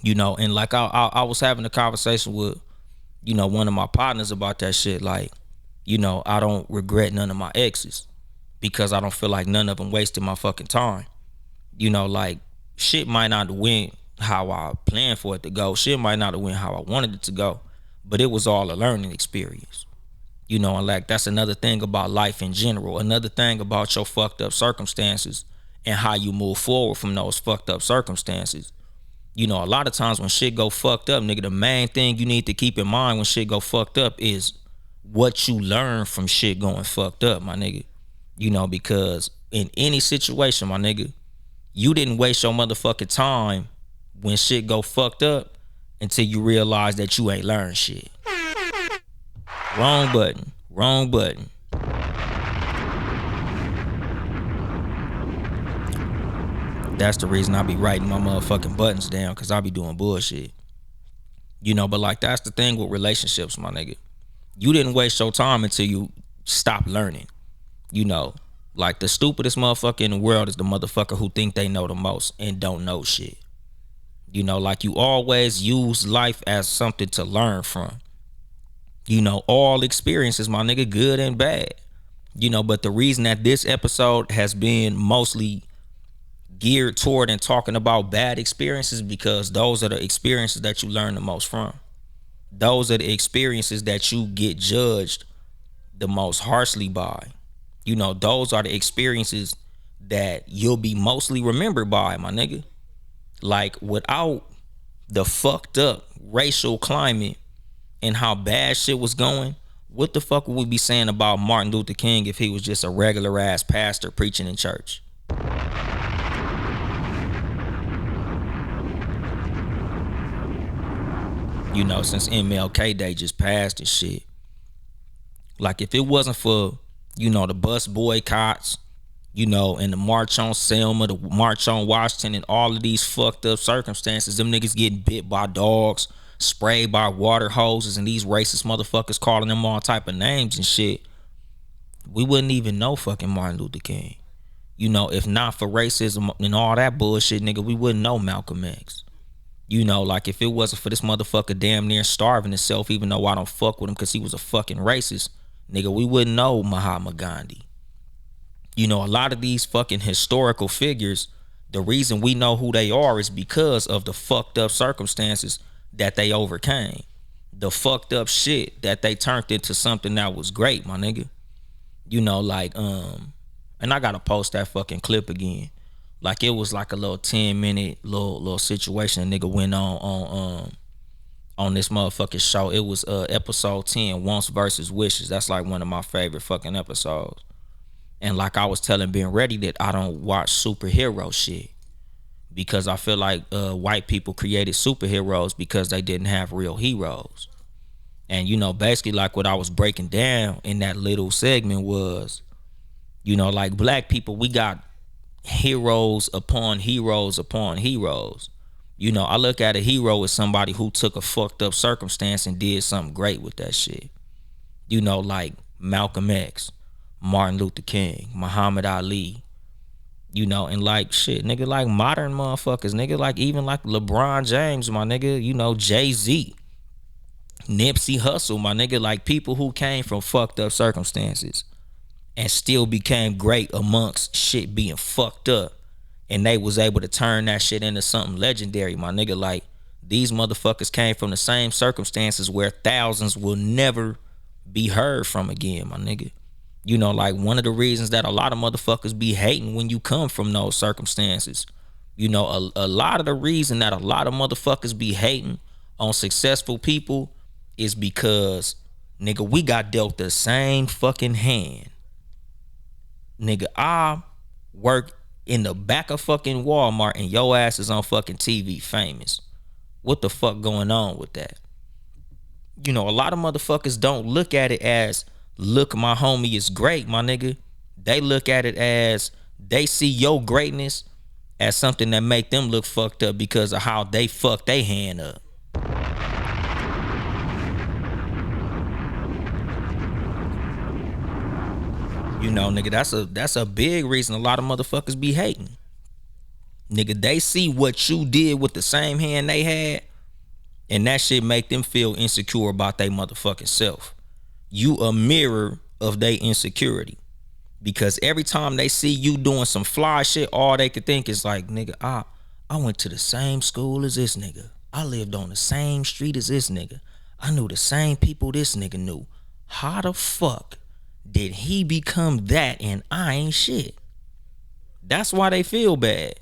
And like I was having a conversation with, one of my partners about that shit. Like, I don't regret none of my exes because I don't feel like none of them wasted my fucking time. Like, shit might not have went how I planned for it to go. Shit might not have went how I wanted it to go. But it was all a learning experience. And like, that's another thing about life in general. Another thing about your fucked up circumstances and how you move forward from those fucked up circumstances. A lot of times when shit go fucked up, nigga, the main thing you need to keep in mind when shit go fucked up is what you learn from shit going fucked up, my nigga. Because in any situation, my nigga, you didn't waste your motherfucking time when shit go fucked up until you realize that you ain't learned shit. Wrong button. Wrong button. That's the reason I be writing my motherfucking buttons down, cause I be doing bullshit. But like that's the thing with relationships, my nigga. You didn't waste your time until you stop learning. You know, like the stupidest motherfucker in the world is the motherfucker who think they know the most and don't know shit. Like you always use life as something to learn from. All experiences, my nigga, good and bad. But the reason that this episode has been mostly geared toward and talking about bad experiences because those are the experiences that you learn the most from. Those are the experiences that you get judged the most harshly by. Those are the experiences that you'll be mostly remembered by, my nigga. Like without the fucked up racial climate and how bad shit was going, what the fuck would we be saying about Martin Luther King if he was just a regular ass pastor preaching in church? Since MLK Day just passed and shit. Like if it wasn't for, the bus boycotts, and the March on Selma, the March on Washington, and all of these fucked up circumstances, them niggas getting bit by dogs, sprayed by water hoses, and these racist motherfuckers calling them all type of names and shit, we wouldn't even know fucking Martin Luther King. If not for racism and all that bullshit, nigga, we wouldn't know Malcolm X. Like if it wasn't for this motherfucker damn near starving himself, even though I don't fuck with him because he was a fucking racist, nigga, we wouldn't know Mahatma Gandhi. A lot of these fucking historical figures, the reason we know who they are is because of the fucked up circumstances that they overcame. The fucked up shit that they turned into something that was great, my nigga. And I gotta post that fucking clip again. Like it was like a little 10-minute little situation a nigga went on this motherfucking show. It was episode 10, Wants versus Wishes. That's like one of my favorite fucking episodes. And like I was telling Ben Ready that I don't watch superhero shit because I feel like white people created superheroes because they didn't have real heroes. And basically like what I was breaking down in that little segment was, like black people, we got heroes upon heroes upon heroes. I look at a hero as somebody who took a fucked up circumstance and did something great with that shit. Like Malcolm X, Martin Luther King, Muhammad Ali, and like shit, nigga, like modern motherfuckers, nigga, like even like LeBron James, my nigga, Jay-Z, Nipsey Hussle, my nigga, like people who came from fucked up circumstances and still became great amongst shit being fucked up, and they was able to turn that shit into something legendary, my nigga. Like these motherfuckers came from the same circumstances where thousands will never be heard from again, my nigga. Like one of the reasons that a lot of motherfuckers be hating when you come from those circumstances, a lot of the reason that a lot of motherfuckers be hating on successful people is because, nigga, we got dealt the same fucking hand. Nigga, I work in the back of fucking Walmart and your ass is on fucking TV famous. What the fuck going on with that? A lot of motherfuckers don't look at it as, look, my homie is great, my nigga. They look at it as, they see your greatness as something that make them look fucked up because of how they fucked they hand up. Nigga, that's a big reason a lot of motherfuckers be hating. Nigga, they see what you did with the same hand they had, and that shit make them feel insecure about their motherfucking self. You a mirror of their insecurity. Because every time they see you doing some fly shit, all they could think is like, nigga, I went to the same school as this nigga. I lived on the same street as this nigga. I knew the same people this nigga knew. How the fuck did he become that and I ain't shit? That's why they feel bad.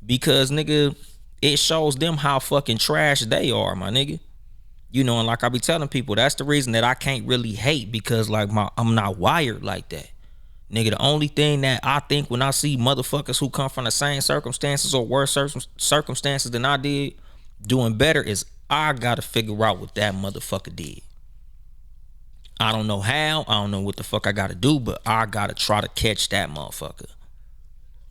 Because, nigga, it shows them how fucking trash they are, my nigga. And like I be telling people, that's the reason that I can't really hate, because like I'm not wired like that. Nigga, the only thing that I think when I see motherfuckers who come from the same circumstances or worse circumstances than I did doing better is I gotta figure out what that motherfucker did. I don't know how, I don't know what the fuck I gotta do, but I gotta try to catch that motherfucker.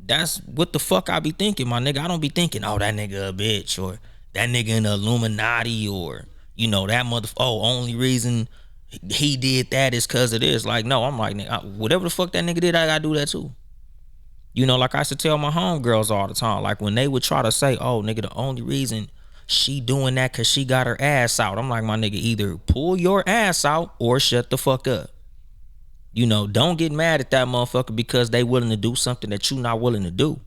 That's what the fuck I be thinking, my nigga. I don't be thinking, oh, that nigga a bitch, or that nigga in the Illuminati, or that mother. Oh, only reason he did that is cause of this. Like, no, I'm like, nigga, whatever the fuck that nigga did, I gotta do that too. Like I used to tell my homegirls all the time, like when they would try to say, oh, nigga, the only reason she doing that cause she got her ass out. I'm like, my nigga, either pull your ass out or shut the fuck up. Don't get mad at that motherfucker because they willing to do something that you not willing to do.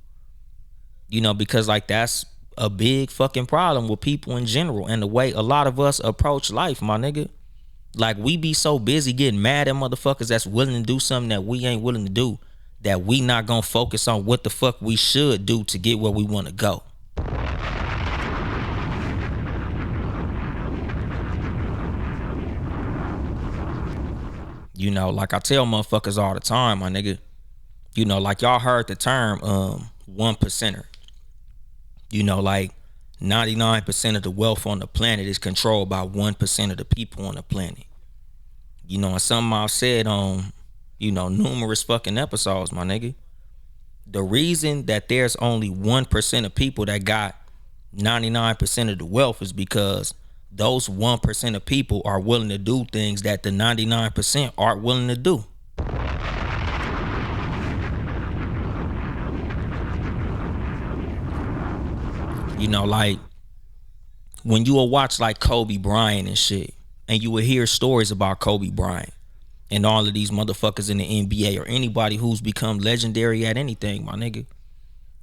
Because like that's a big fucking problem with people in general and the way a lot of us approach life, my nigga. Like we be so busy getting mad at motherfuckers that's willing to do something that we ain't willing to do, that we not gonna focus on what the fuck we should do to get where we want to go. Like I tell motherfuckers all the time, my nigga. Like y'all heard the term one percenter. Like 99% of the wealth on the planet is controlled by 1% of the people on the planet. And something I've said on, numerous fucking episodes, my nigga. The reason that there's only 1% of people that got 99% of the wealth is because those 1% of people are willing to do things that the 99% aren't willing to do. Like when you will watch like Kobe Bryant and shit, and you will hear stories about Kobe Bryant and all of these motherfuckers in the NBA or anybody who's become legendary at anything, my nigga.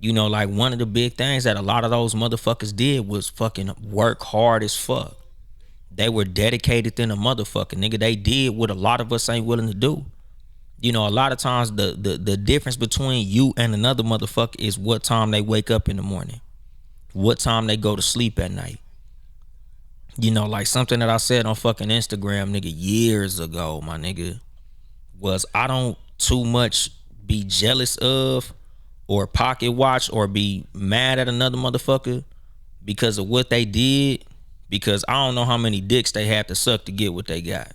Like one of the big things that a lot of those motherfuckers did was fucking work hard as fuck. They were dedicated than a motherfucker, nigga. They did what a lot of us ain't willing to do. A lot of times the difference between you and another motherfucker is what time they wake up in the morning, what time they go to sleep at night. Like something that I said on fucking Instagram, nigga, years ago, my nigga, was I don't too much be jealous of or pocket watch or be mad at another motherfucker because of what they did, because I don't know how many dicks they had to suck to get what they got.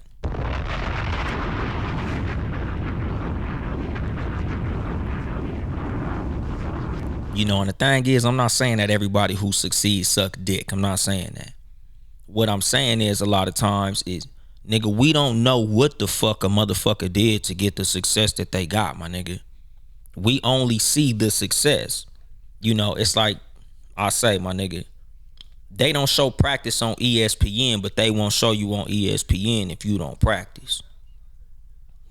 And the thing is, I'm not saying that everybody who succeeds suck dick. I'm not saying that. What I'm saying is a lot of times is, nigga, we don't know what the fuck a motherfucker did to get the success that they got, my nigga. We only see the success. It's like I say, my nigga, they don't show practice on ESPN, but they won't show you on ESPN if you don't practice.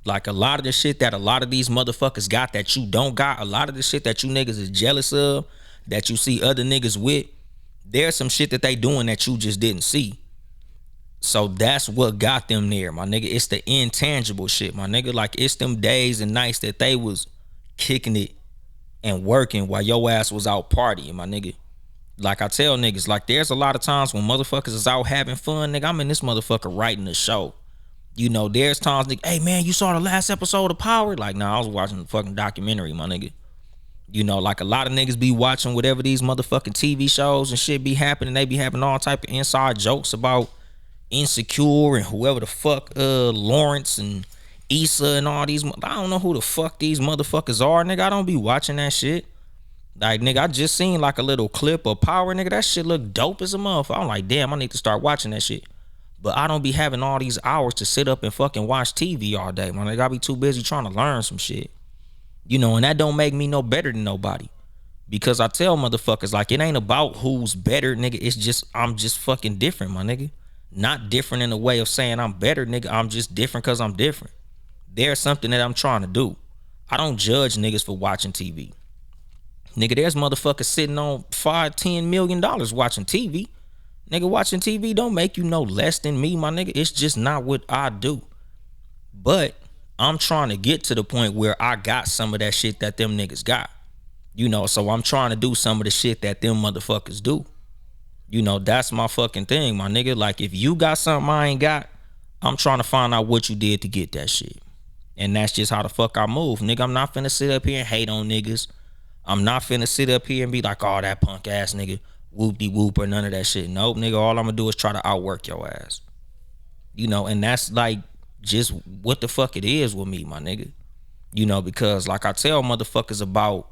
Like a lot of the shit that a lot of these motherfuckers got that you don't got, a lot of the shit that you niggas is jealous of, that you see other niggas with, there's some shit that they doing that you just didn't see. So that's what got them there, my nigga. It's the intangible shit, my nigga. Like it's them days and nights that they was kicking it and working while your ass was out partying, my nigga. Like I tell niggas, like there's a lot of times when motherfuckers is out having fun, nigga. I'm in this motherfucker writing a show. There's times, nigga, hey man, you saw the last episode of Power? Like, nah, I was watching the fucking documentary, my nigga. Like a lot of niggas be watching whatever these motherfucking TV shows and shit be happening. They be having all type of inside jokes about Insecure and whoever the fuck, Lawrence and Issa and all these. I don't know who the fuck these motherfuckers are, nigga. I don't be watching that shit. Like, nigga, I just seen like a little clip of Power, nigga. That shit look dope as a motherfucker. I'm like, damn, I need to start watching that shit. But I don't be having all these hours to sit up and fucking watch TV all day, man. Nigga, I be too busy trying to learn some shit. And that don't make me no better than nobody. Because I tell motherfuckers, like, it ain't about who's better, nigga. It's just, I'm just fucking different, my nigga. Not different in the way of saying I'm better, nigga. I'm just different because I'm different. There's something that I'm trying to do. I don't judge niggas for watching TV. Nigga, there's motherfuckers sitting on $5-10 million watching TV. Nigga, watching TV don't make you no less than me, my nigga. It's just not what I do. But I'm trying to get to the point where I got some of that shit that them niggas got. So I'm trying to do some of the shit that them motherfuckers do. That's my fucking thing, my nigga. Like, if you got something I ain't got, I'm trying to find out what you did to get that shit. And that's just how the fuck I move. Nigga, I'm not finna sit up here and hate on niggas. I'm not finna sit up here and be like, oh, that punk ass nigga, whoop-de-whoop or none of that shit. Nope, nigga, all I'm gonna do is try to outwork your ass. And that's like just what the fuck it is with me, my nigga. Because like I tell motherfuckers about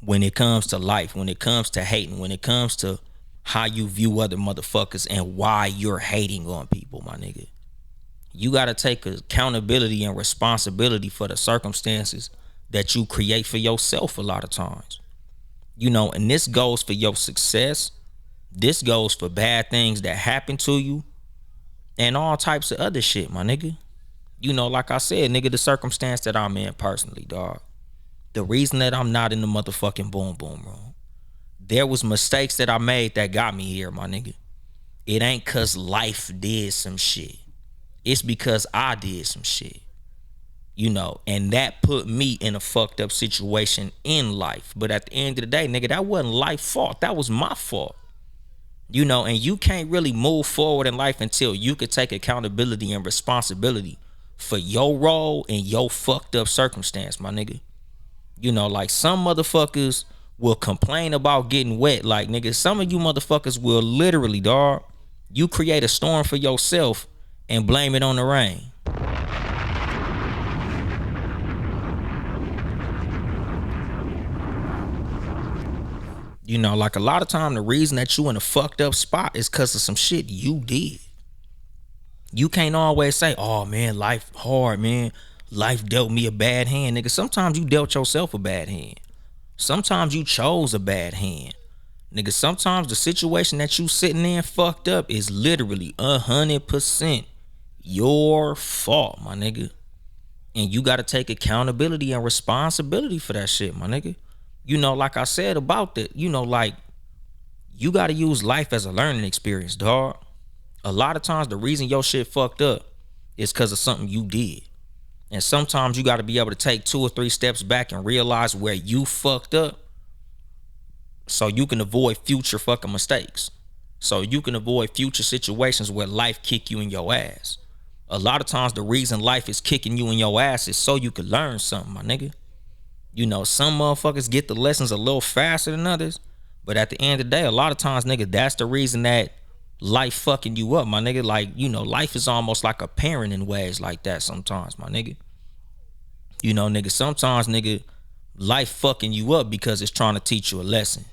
when it comes to life, when it comes to hating, when it comes to how you view other motherfuckers and why you're hating on people, my nigga. You gotta take accountability and responsibility for the circumstances that you create for yourself a lot of times. And this goes for your success. This goes for bad things that happen to you and all types of other shit, my nigga. Like I said, nigga, the circumstance that I'm in personally, dog. The reason that I'm not in the motherfucking boom boom room. There was mistakes that I made that got me here, my nigga. It ain't cause life did some shit. It's because I did some shit. And that put me in a fucked up situation in life. But at the end of the day, nigga, that wasn't life's fault. That was my fault. And you can't really move forward in life until you could take accountability and responsibility for your role in your fucked up circumstance, my nigga. Like some motherfuckers will complain about getting wet. Like, nigga, some of you motherfuckers will literally, dog, you create a storm for yourself and blame it on the rain. Like a lot of time, the reason that you in a fucked up spot is because of some shit you did. You can't always say, oh man, life hard, man. Life dealt me a bad hand, nigga. Sometimes you dealt yourself a bad hand. Sometimes you chose a bad hand. Nigga, sometimes the situation that you sitting in fucked up is literally 100% your fault, my nigga. And you gotta take accountability and responsibility for that shit, my nigga. Like I said about that, like you gotta use life as a learning experience, dog. A lot of times the reason your shit fucked up is because of something you did. And sometimes you gotta be able to take 2 or 3 steps back and realize where you fucked up so you can avoid future fucking mistakes. So you can avoid future situations where life kick you in your ass. A lot of times the reason life is kicking you in your ass is so you can learn something, my nigga. Some motherfuckers get the lessons a little faster than others. But at the end of the day, a lot of times, nigga, that's the reason that life fucking you up, my nigga. Like, life is almost like a parent in ways like that sometimes, my nigga. Nigga, sometimes, nigga, life fucking you up because it's trying to teach you a lesson.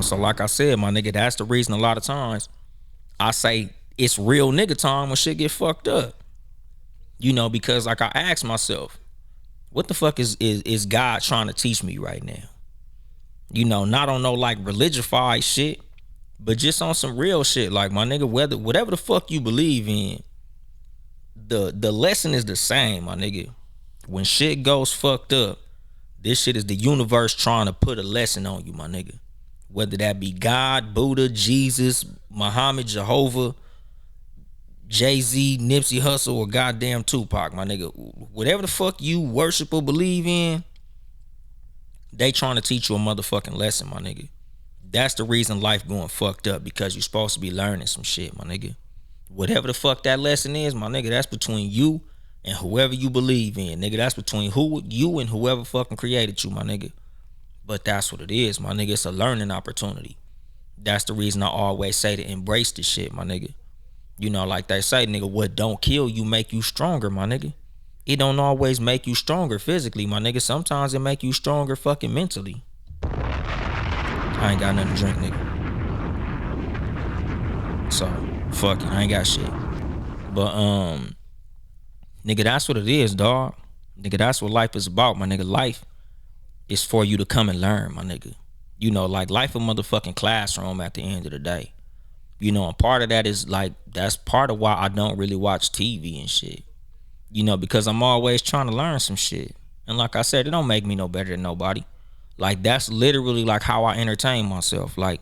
So like I said, my nigga, that's the reason a lot of times I say it's real nigga time when shit get fucked up. Because like I ask myself, what the fuck is God trying to teach me right now? Not on no like religified shit, but just on some real shit. Like, my nigga, whatever the fuck you believe in, the lesson is the same, my nigga. When shit goes fucked up, this shit is the universe trying to put a lesson on you, my nigga. Whether that be God, Buddha, Jesus, Muhammad, Jehovah, Jay-Z, Nipsey Hussle, or goddamn Tupac, my nigga. Whatever the fuck you worship or believe in, they trying to teach you a motherfucking lesson, my nigga. That's the reason life going fucked up, because you supposed to be learning some shit, my nigga. Whatever the fuck that lesson is, my nigga, that's between you and whoever you believe in, nigga. That's between you and whoever fucking created you, my nigga. But that's what it is, my nigga. It's a learning opportunity. That's the reason I always say to embrace this shit, my nigga. Like they say, nigga, what don't kill you make you stronger, my nigga. It don't always make you stronger physically, my nigga. Sometimes it make you stronger fucking mentally. I ain't got nothing to drink, nigga. So, fuck it, I ain't got shit. But, nigga, that's what it is, dog. Nigga, that's what life is about, my nigga. Life is for you to come and learn, my nigga. Like life a motherfucking classroom at the end of the day. And part of that is like, that's part of why I don't really watch TV and shit. Because I'm always trying to learn some shit. And like I said, it don't make me no better than nobody. Like, that's literally like how I entertain myself. Like,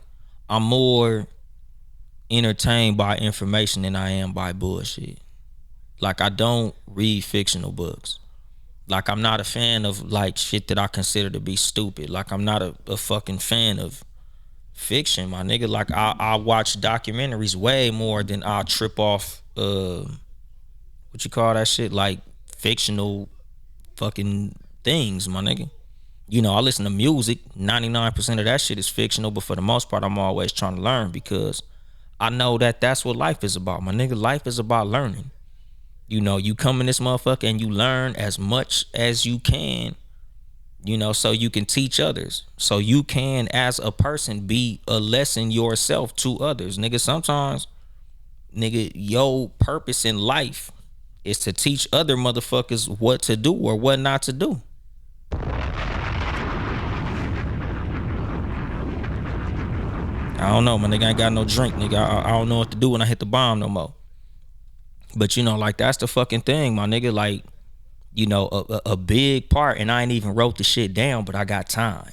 I'm more entertained by information than I am by bullshit. Like, I don't read fictional books. Like, I'm not a fan of like shit that I consider to be stupid. Like, I'm not a fucking fan of fiction, my nigga. Like, I watch documentaries way more than I trip off what you call that shit, like fictional fucking things, my nigga. I listen to music. 99% of that shit is fictional, but for the most part, I'm always trying to learn, because I know that that's what life is about, my nigga. Life is about learning. You know, you come in this motherfucker and you learn as much as you can, you know, so you can teach others. So you can, as a person, be a lesson yourself to others. Nigga, sometimes, nigga, your purpose in life is to teach other motherfuckers what to do or what not to do. I don't know, my nigga. I ain't got no drink, nigga. I don't know what to do when I hit the bomb no more. But you know, like that's the fucking thing, my nigga. Like, you know, a big part, and I ain't even wrote the shit down, but I got time.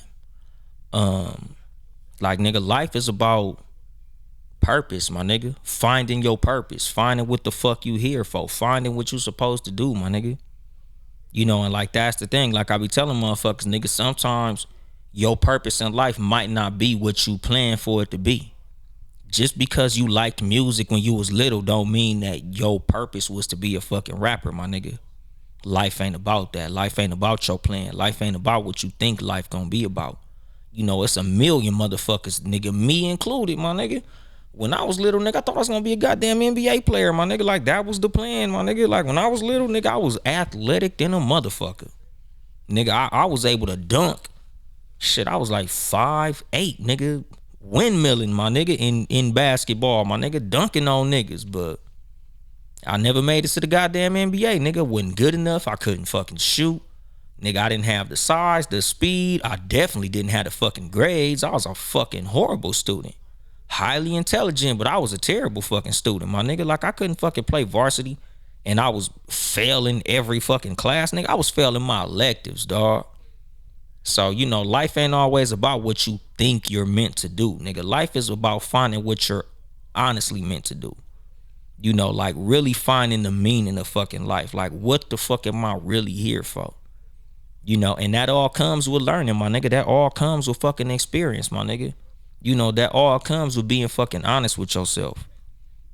Like, nigga, life is about purpose, my nigga. Finding your purpose, finding what the fuck you here for, finding what you supposed to do, my nigga. You know, and like that's the thing. Like I be telling motherfuckers, nigga, sometimes your purpose in life might not be what you plan for it to be. Just because you liked music when you was little don't mean that your purpose was to be a fucking rapper, my nigga. Life ain't about that. Life ain't about your plan. Life ain't about what you think life gonna be about. You know, it's a million motherfuckers, nigga, me included, my nigga. When I was little, nigga, I thought I was gonna be a goddamn NBA player, my nigga. Like, that was the plan, my nigga. Like, when I was little, nigga, I was athletic than a motherfucker. Nigga, I was able to dunk. Shit, I was like 5'8", nigga. Windmilling, my nigga, in basketball, my nigga. Dunking on niggas, but I never made it to the goddamn NBA, nigga. Wasn't good enough. I couldn't fucking shoot. Nigga, I didn't have the size, the speed. I definitely didn't have the fucking grades. I was a fucking horrible student. Highly intelligent, but I was a terrible fucking student, my nigga. Like, I couldn't fucking play varsity, and I was failing every fucking class, nigga. I was failing my electives, dog. So, you know, life ain't always about what you think you're meant to do, nigga. Life is about finding what you're honestly meant to do. You know, like really finding the meaning of fucking life. Like, what the fuck am I really here for? You know, and that all comes with learning, my nigga. That all comes with fucking experience, my nigga. You know, that all comes with being fucking honest with yourself.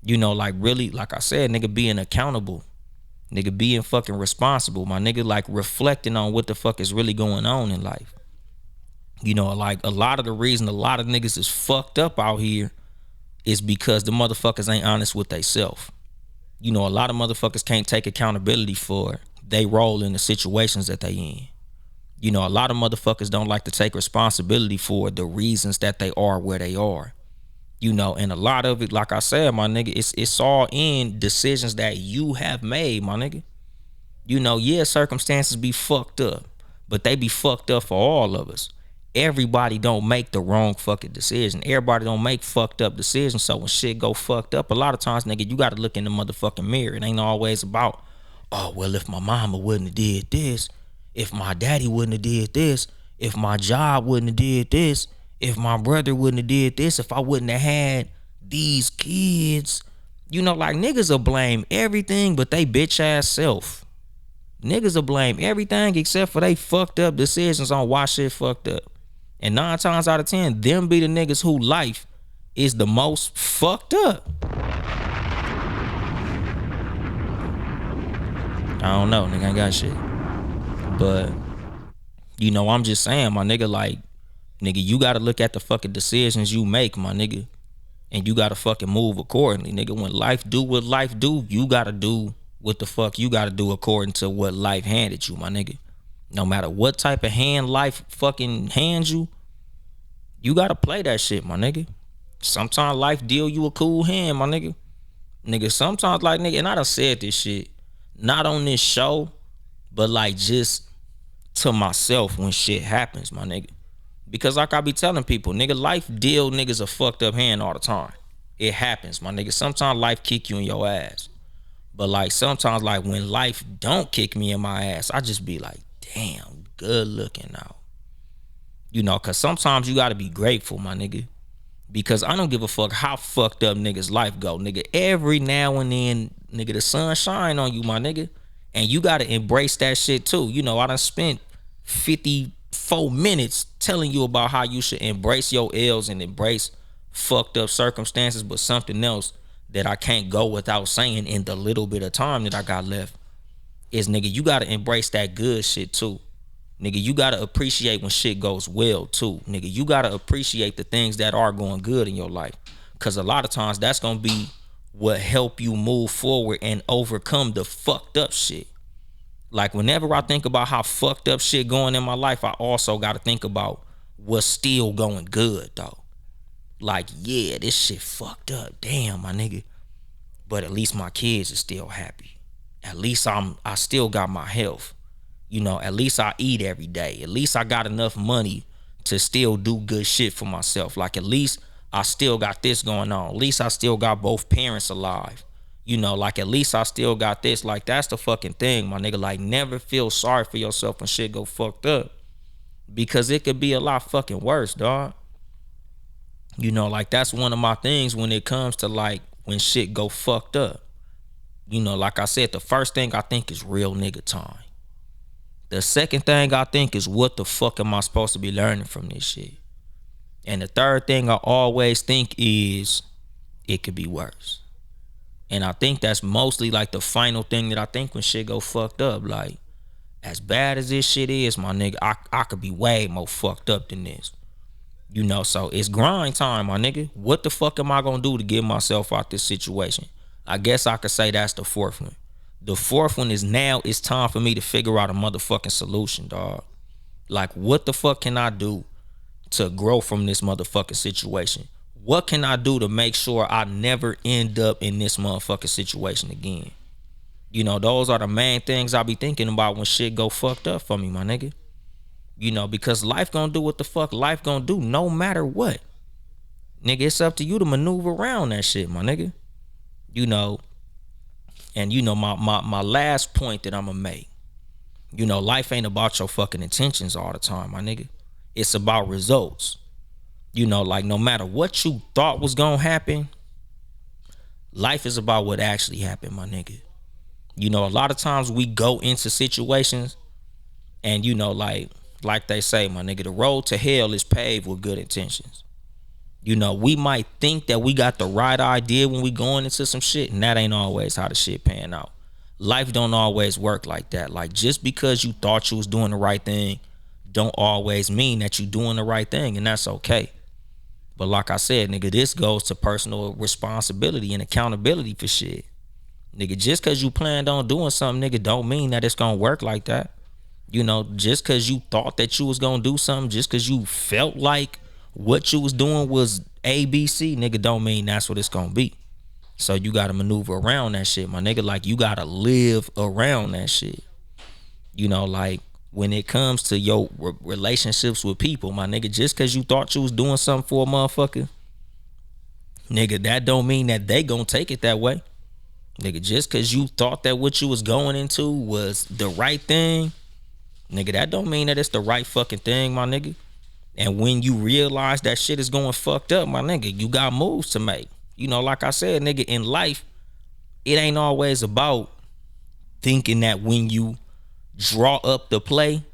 You know, like really, like I said, nigga, being accountable. Nigga, being fucking responsible, my nigga. Like reflecting on what the fuck is really going on in life. You know, like a lot of the reason a lot of niggas is fucked up out here is because the motherfuckers ain't honest with theyself. You know, a lot of motherfuckers can't take accountability for they role in the situations that they in. You know, a lot of motherfuckers don't like to take responsibility for the reasons that they are where they are. You know, and a lot of it, like I said, my nigga, it's all in decisions that you have made, my nigga. You know, yeah, circumstances be fucked up, but they be fucked up for all of us. Everybody don't make the wrong fucking decision. Everybody don't make fucked up decisions. So when shit go fucked up, a lot of times, nigga, you gotta look in the motherfucking mirror. It ain't always about, oh, well, if my mama wouldn't have did this, if my daddy wouldn't have did this, if my job wouldn't have did this, if my brother wouldn't have did this, if I wouldn't have had these kids. You know, like niggas will blame everything but they bitch ass self. Niggas will blame everything except for they fucked up decisions on why shit fucked up. And 9 times out of 10, them be the niggas who life is the most fucked up. I don't know, nigga, I ain't got shit. But, you know, I'm just saying, my nigga, like, nigga, you gotta look at the fucking decisions you make, my nigga. And you gotta fucking move accordingly, nigga. When life do what life do, you gotta do what the fuck you gotta do according to what life handed you, my nigga. No matter what type of hand life fucking hands you, you gotta play that shit, my nigga. Sometimes life deal you a cool hand, my nigga. Nigga, sometimes, like, nigga, and I done said this shit, not on this show, but like just to myself when shit happens, my nigga. Because like I be telling people, nigga, life deal niggas a fucked up hand all the time. It happens, my nigga. Sometimes life kick you in your ass. But like sometimes, like when life don't kick me in my ass, I just be like, damn, good looking now. You know, cause sometimes you gotta be grateful, my nigga. Because I don't give a fuck how fucked up niggas life go, nigga. Every now and then, nigga, the sun shine on you, my nigga. And you gotta embrace that shit too. You know, I done spent 54 minutes telling you about how you should embrace your L's and embrace fucked up circumstances, but something else that I can't go without saying in the little bit of time that I got left is, nigga, you gotta embrace that good shit too. Nigga, you gotta appreciate when shit goes well too. Nigga, you gotta appreciate the things that are going good in your life. Cause a lot of times that's gonna be will help you move forward and overcome the fucked up shit. Like whenever I think about how fucked up shit going in my life, I also got to think about what's still going good though. Like, yeah, this shit fucked up. Damn, my nigga. But at least my kids are still happy. At least I still got my health. You know, at least I eat every day. At least I got enough money to still do good shit for myself. Like at least I still got this going on. At least I still got both parents alive. You know, like at least I still got this. Like that's the fucking thing, my nigga. Like never feel sorry for yourself when shit go fucked up. Because it could be a lot fucking worse, dog. You know, like that's one of my things when it comes to like when shit go fucked up. You know, like I said, the first thing I think is real nigga time. The second thing I think is what the fuck am I supposed to be learning from this shit? And the third thing I always think is it could be worse. And I think that's mostly like the final thing that I think when shit go fucked up. Like, as bad as this shit is, my nigga, I could be way more fucked up than this. You know, so it's grind time, my nigga. What the fuck am I gonna do to get myself out this situation? I guess I could say that's the fourth one. The fourth one is now it's time for me to figure out a motherfucking solution, dog. Like, what the fuck can I do to grow from this motherfucking situation? What can I do to make sure I never end up in this motherfucking situation again? You know, those are the main things I be thinking about when shit go fucked up for me, my nigga. You know, because life gonna do what the fuck life gonna do no matter what. Nigga, it's up to you to maneuver around that shit, my nigga. You know, and you know, my last point that I'ma make, you know, life ain't about your fucking intentions all the time, my nigga. It's about results. You know, like no matter what you thought was gonna happen, life is about what actually happened, my nigga. You know, a lot of times we go into situations and, you know, like they say, my nigga, the road to hell is paved with good intentions. You know, we might think that we got the right idea when we going into some shit, and that ain't always how the shit pan out. Life don't always work like that. Like, just because you thought you was doing the right thing don't always mean that you doing the right thing, and that's okay. But like I said, nigga, this goes to personal responsibility and accountability for shit. Nigga, just because you planned on doing something, nigga, don't mean that it's gonna work like that. You know, just because you thought that you was gonna do something, just because you felt like what you was doing was ABC, nigga, don't mean that's what it's gonna be. So you gotta maneuver around that shit, my nigga. Like, you gotta live around that shit. You know, like when it comes to your relationships with people, my nigga, just because you thought you was doing something for a motherfucker, nigga, that don't mean that they gonna take it that way. Nigga, just because you thought that what you was going into was the right thing, nigga, that don't mean that it's the right fucking thing, my nigga. And when you realize that shit is going fucked up, my nigga, you got moves to make. You know, like I said, nigga, in life, it ain't always about thinking that when you draw up the play,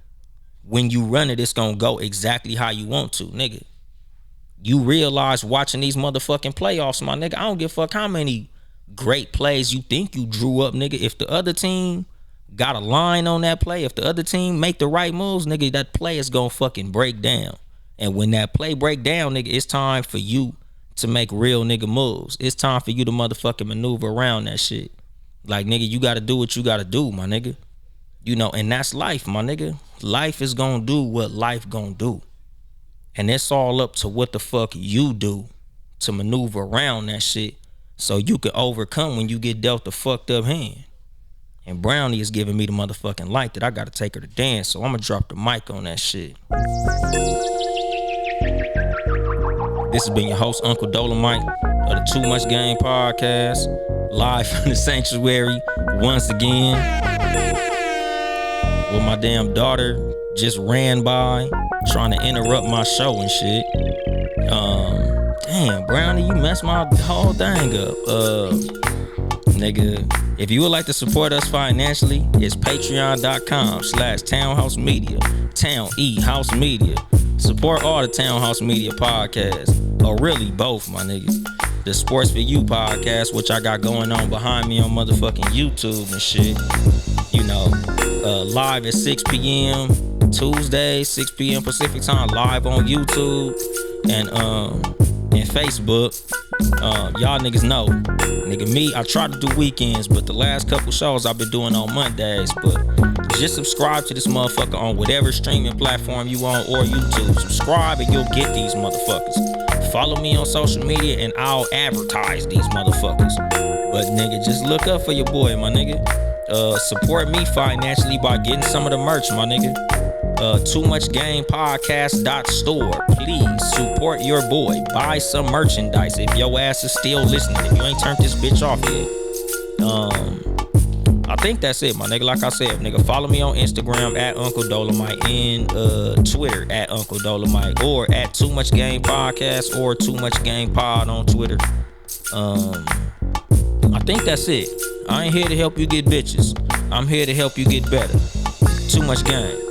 when you run it, it's gonna go exactly how you want to, nigga. You realize watching these motherfucking playoffs, my nigga, I don't give a fuck how many great plays you think you drew up, nigga. If the other team got a line on that play, if the other team make the right moves, nigga, that play is gonna fucking break down. And when that play break down, nigga, it's time for you to make real nigga moves. It's time for you to motherfucking maneuver around that shit. Like, nigga, you gotta do what you gotta do, my nigga. You know, and that's life, my nigga. Life is gonna do what life gonna do. And it's all up to what the fuck you do to maneuver around that shit so you can overcome when you get dealt the fucked up hand. And Brownie is giving me the motherfucking light that I gotta take her to dance, so I'm gonna drop the mic on that shit. This has been your host, Uncle Dolemite of the Too Much Game Podcast, live from the sanctuary once again. Well, my damn daughter just ran by trying to interrupt my show and shit. Damn, Brownie, you messed my whole thing up. Nigga, if you would like to support us financially, it's patreon.com/Townhouse Media. Town E House Media. Support all the Townhouse Media podcasts. Or really both, my nigga. The Sports For You podcast, which I got going on behind me on motherfucking YouTube and shit. You know, live at 6 p.m. Tuesday, 6 p.m. Pacific time, live on YouTube. And and Facebook. Y'all niggas know. Nigga, me, I try to do weekends, but the last couple shows I've been doing on Mondays. But just subscribe to this motherfucker on whatever streaming platform you on or YouTube. Subscribe and you'll get these motherfuckers. Follow me on social media and I'll advertise these motherfuckers. But nigga, just look up for your boy, my nigga. Support me financially by getting some of the merch, my nigga. Too Much Game Podcast.store. Please support your boy. Buy some merchandise if your ass is still listening. If you ain't turned this bitch off yet. I think that's it, my nigga. Like I said, nigga, follow me on Instagram at Uncle Dolemite and Twitter at Uncle Dolemite or at Too Much Game Podcast or Too Much Game Pod on Twitter. I think that's it. I ain't here to help you get bitches. I'm here to help you get better. Too much game.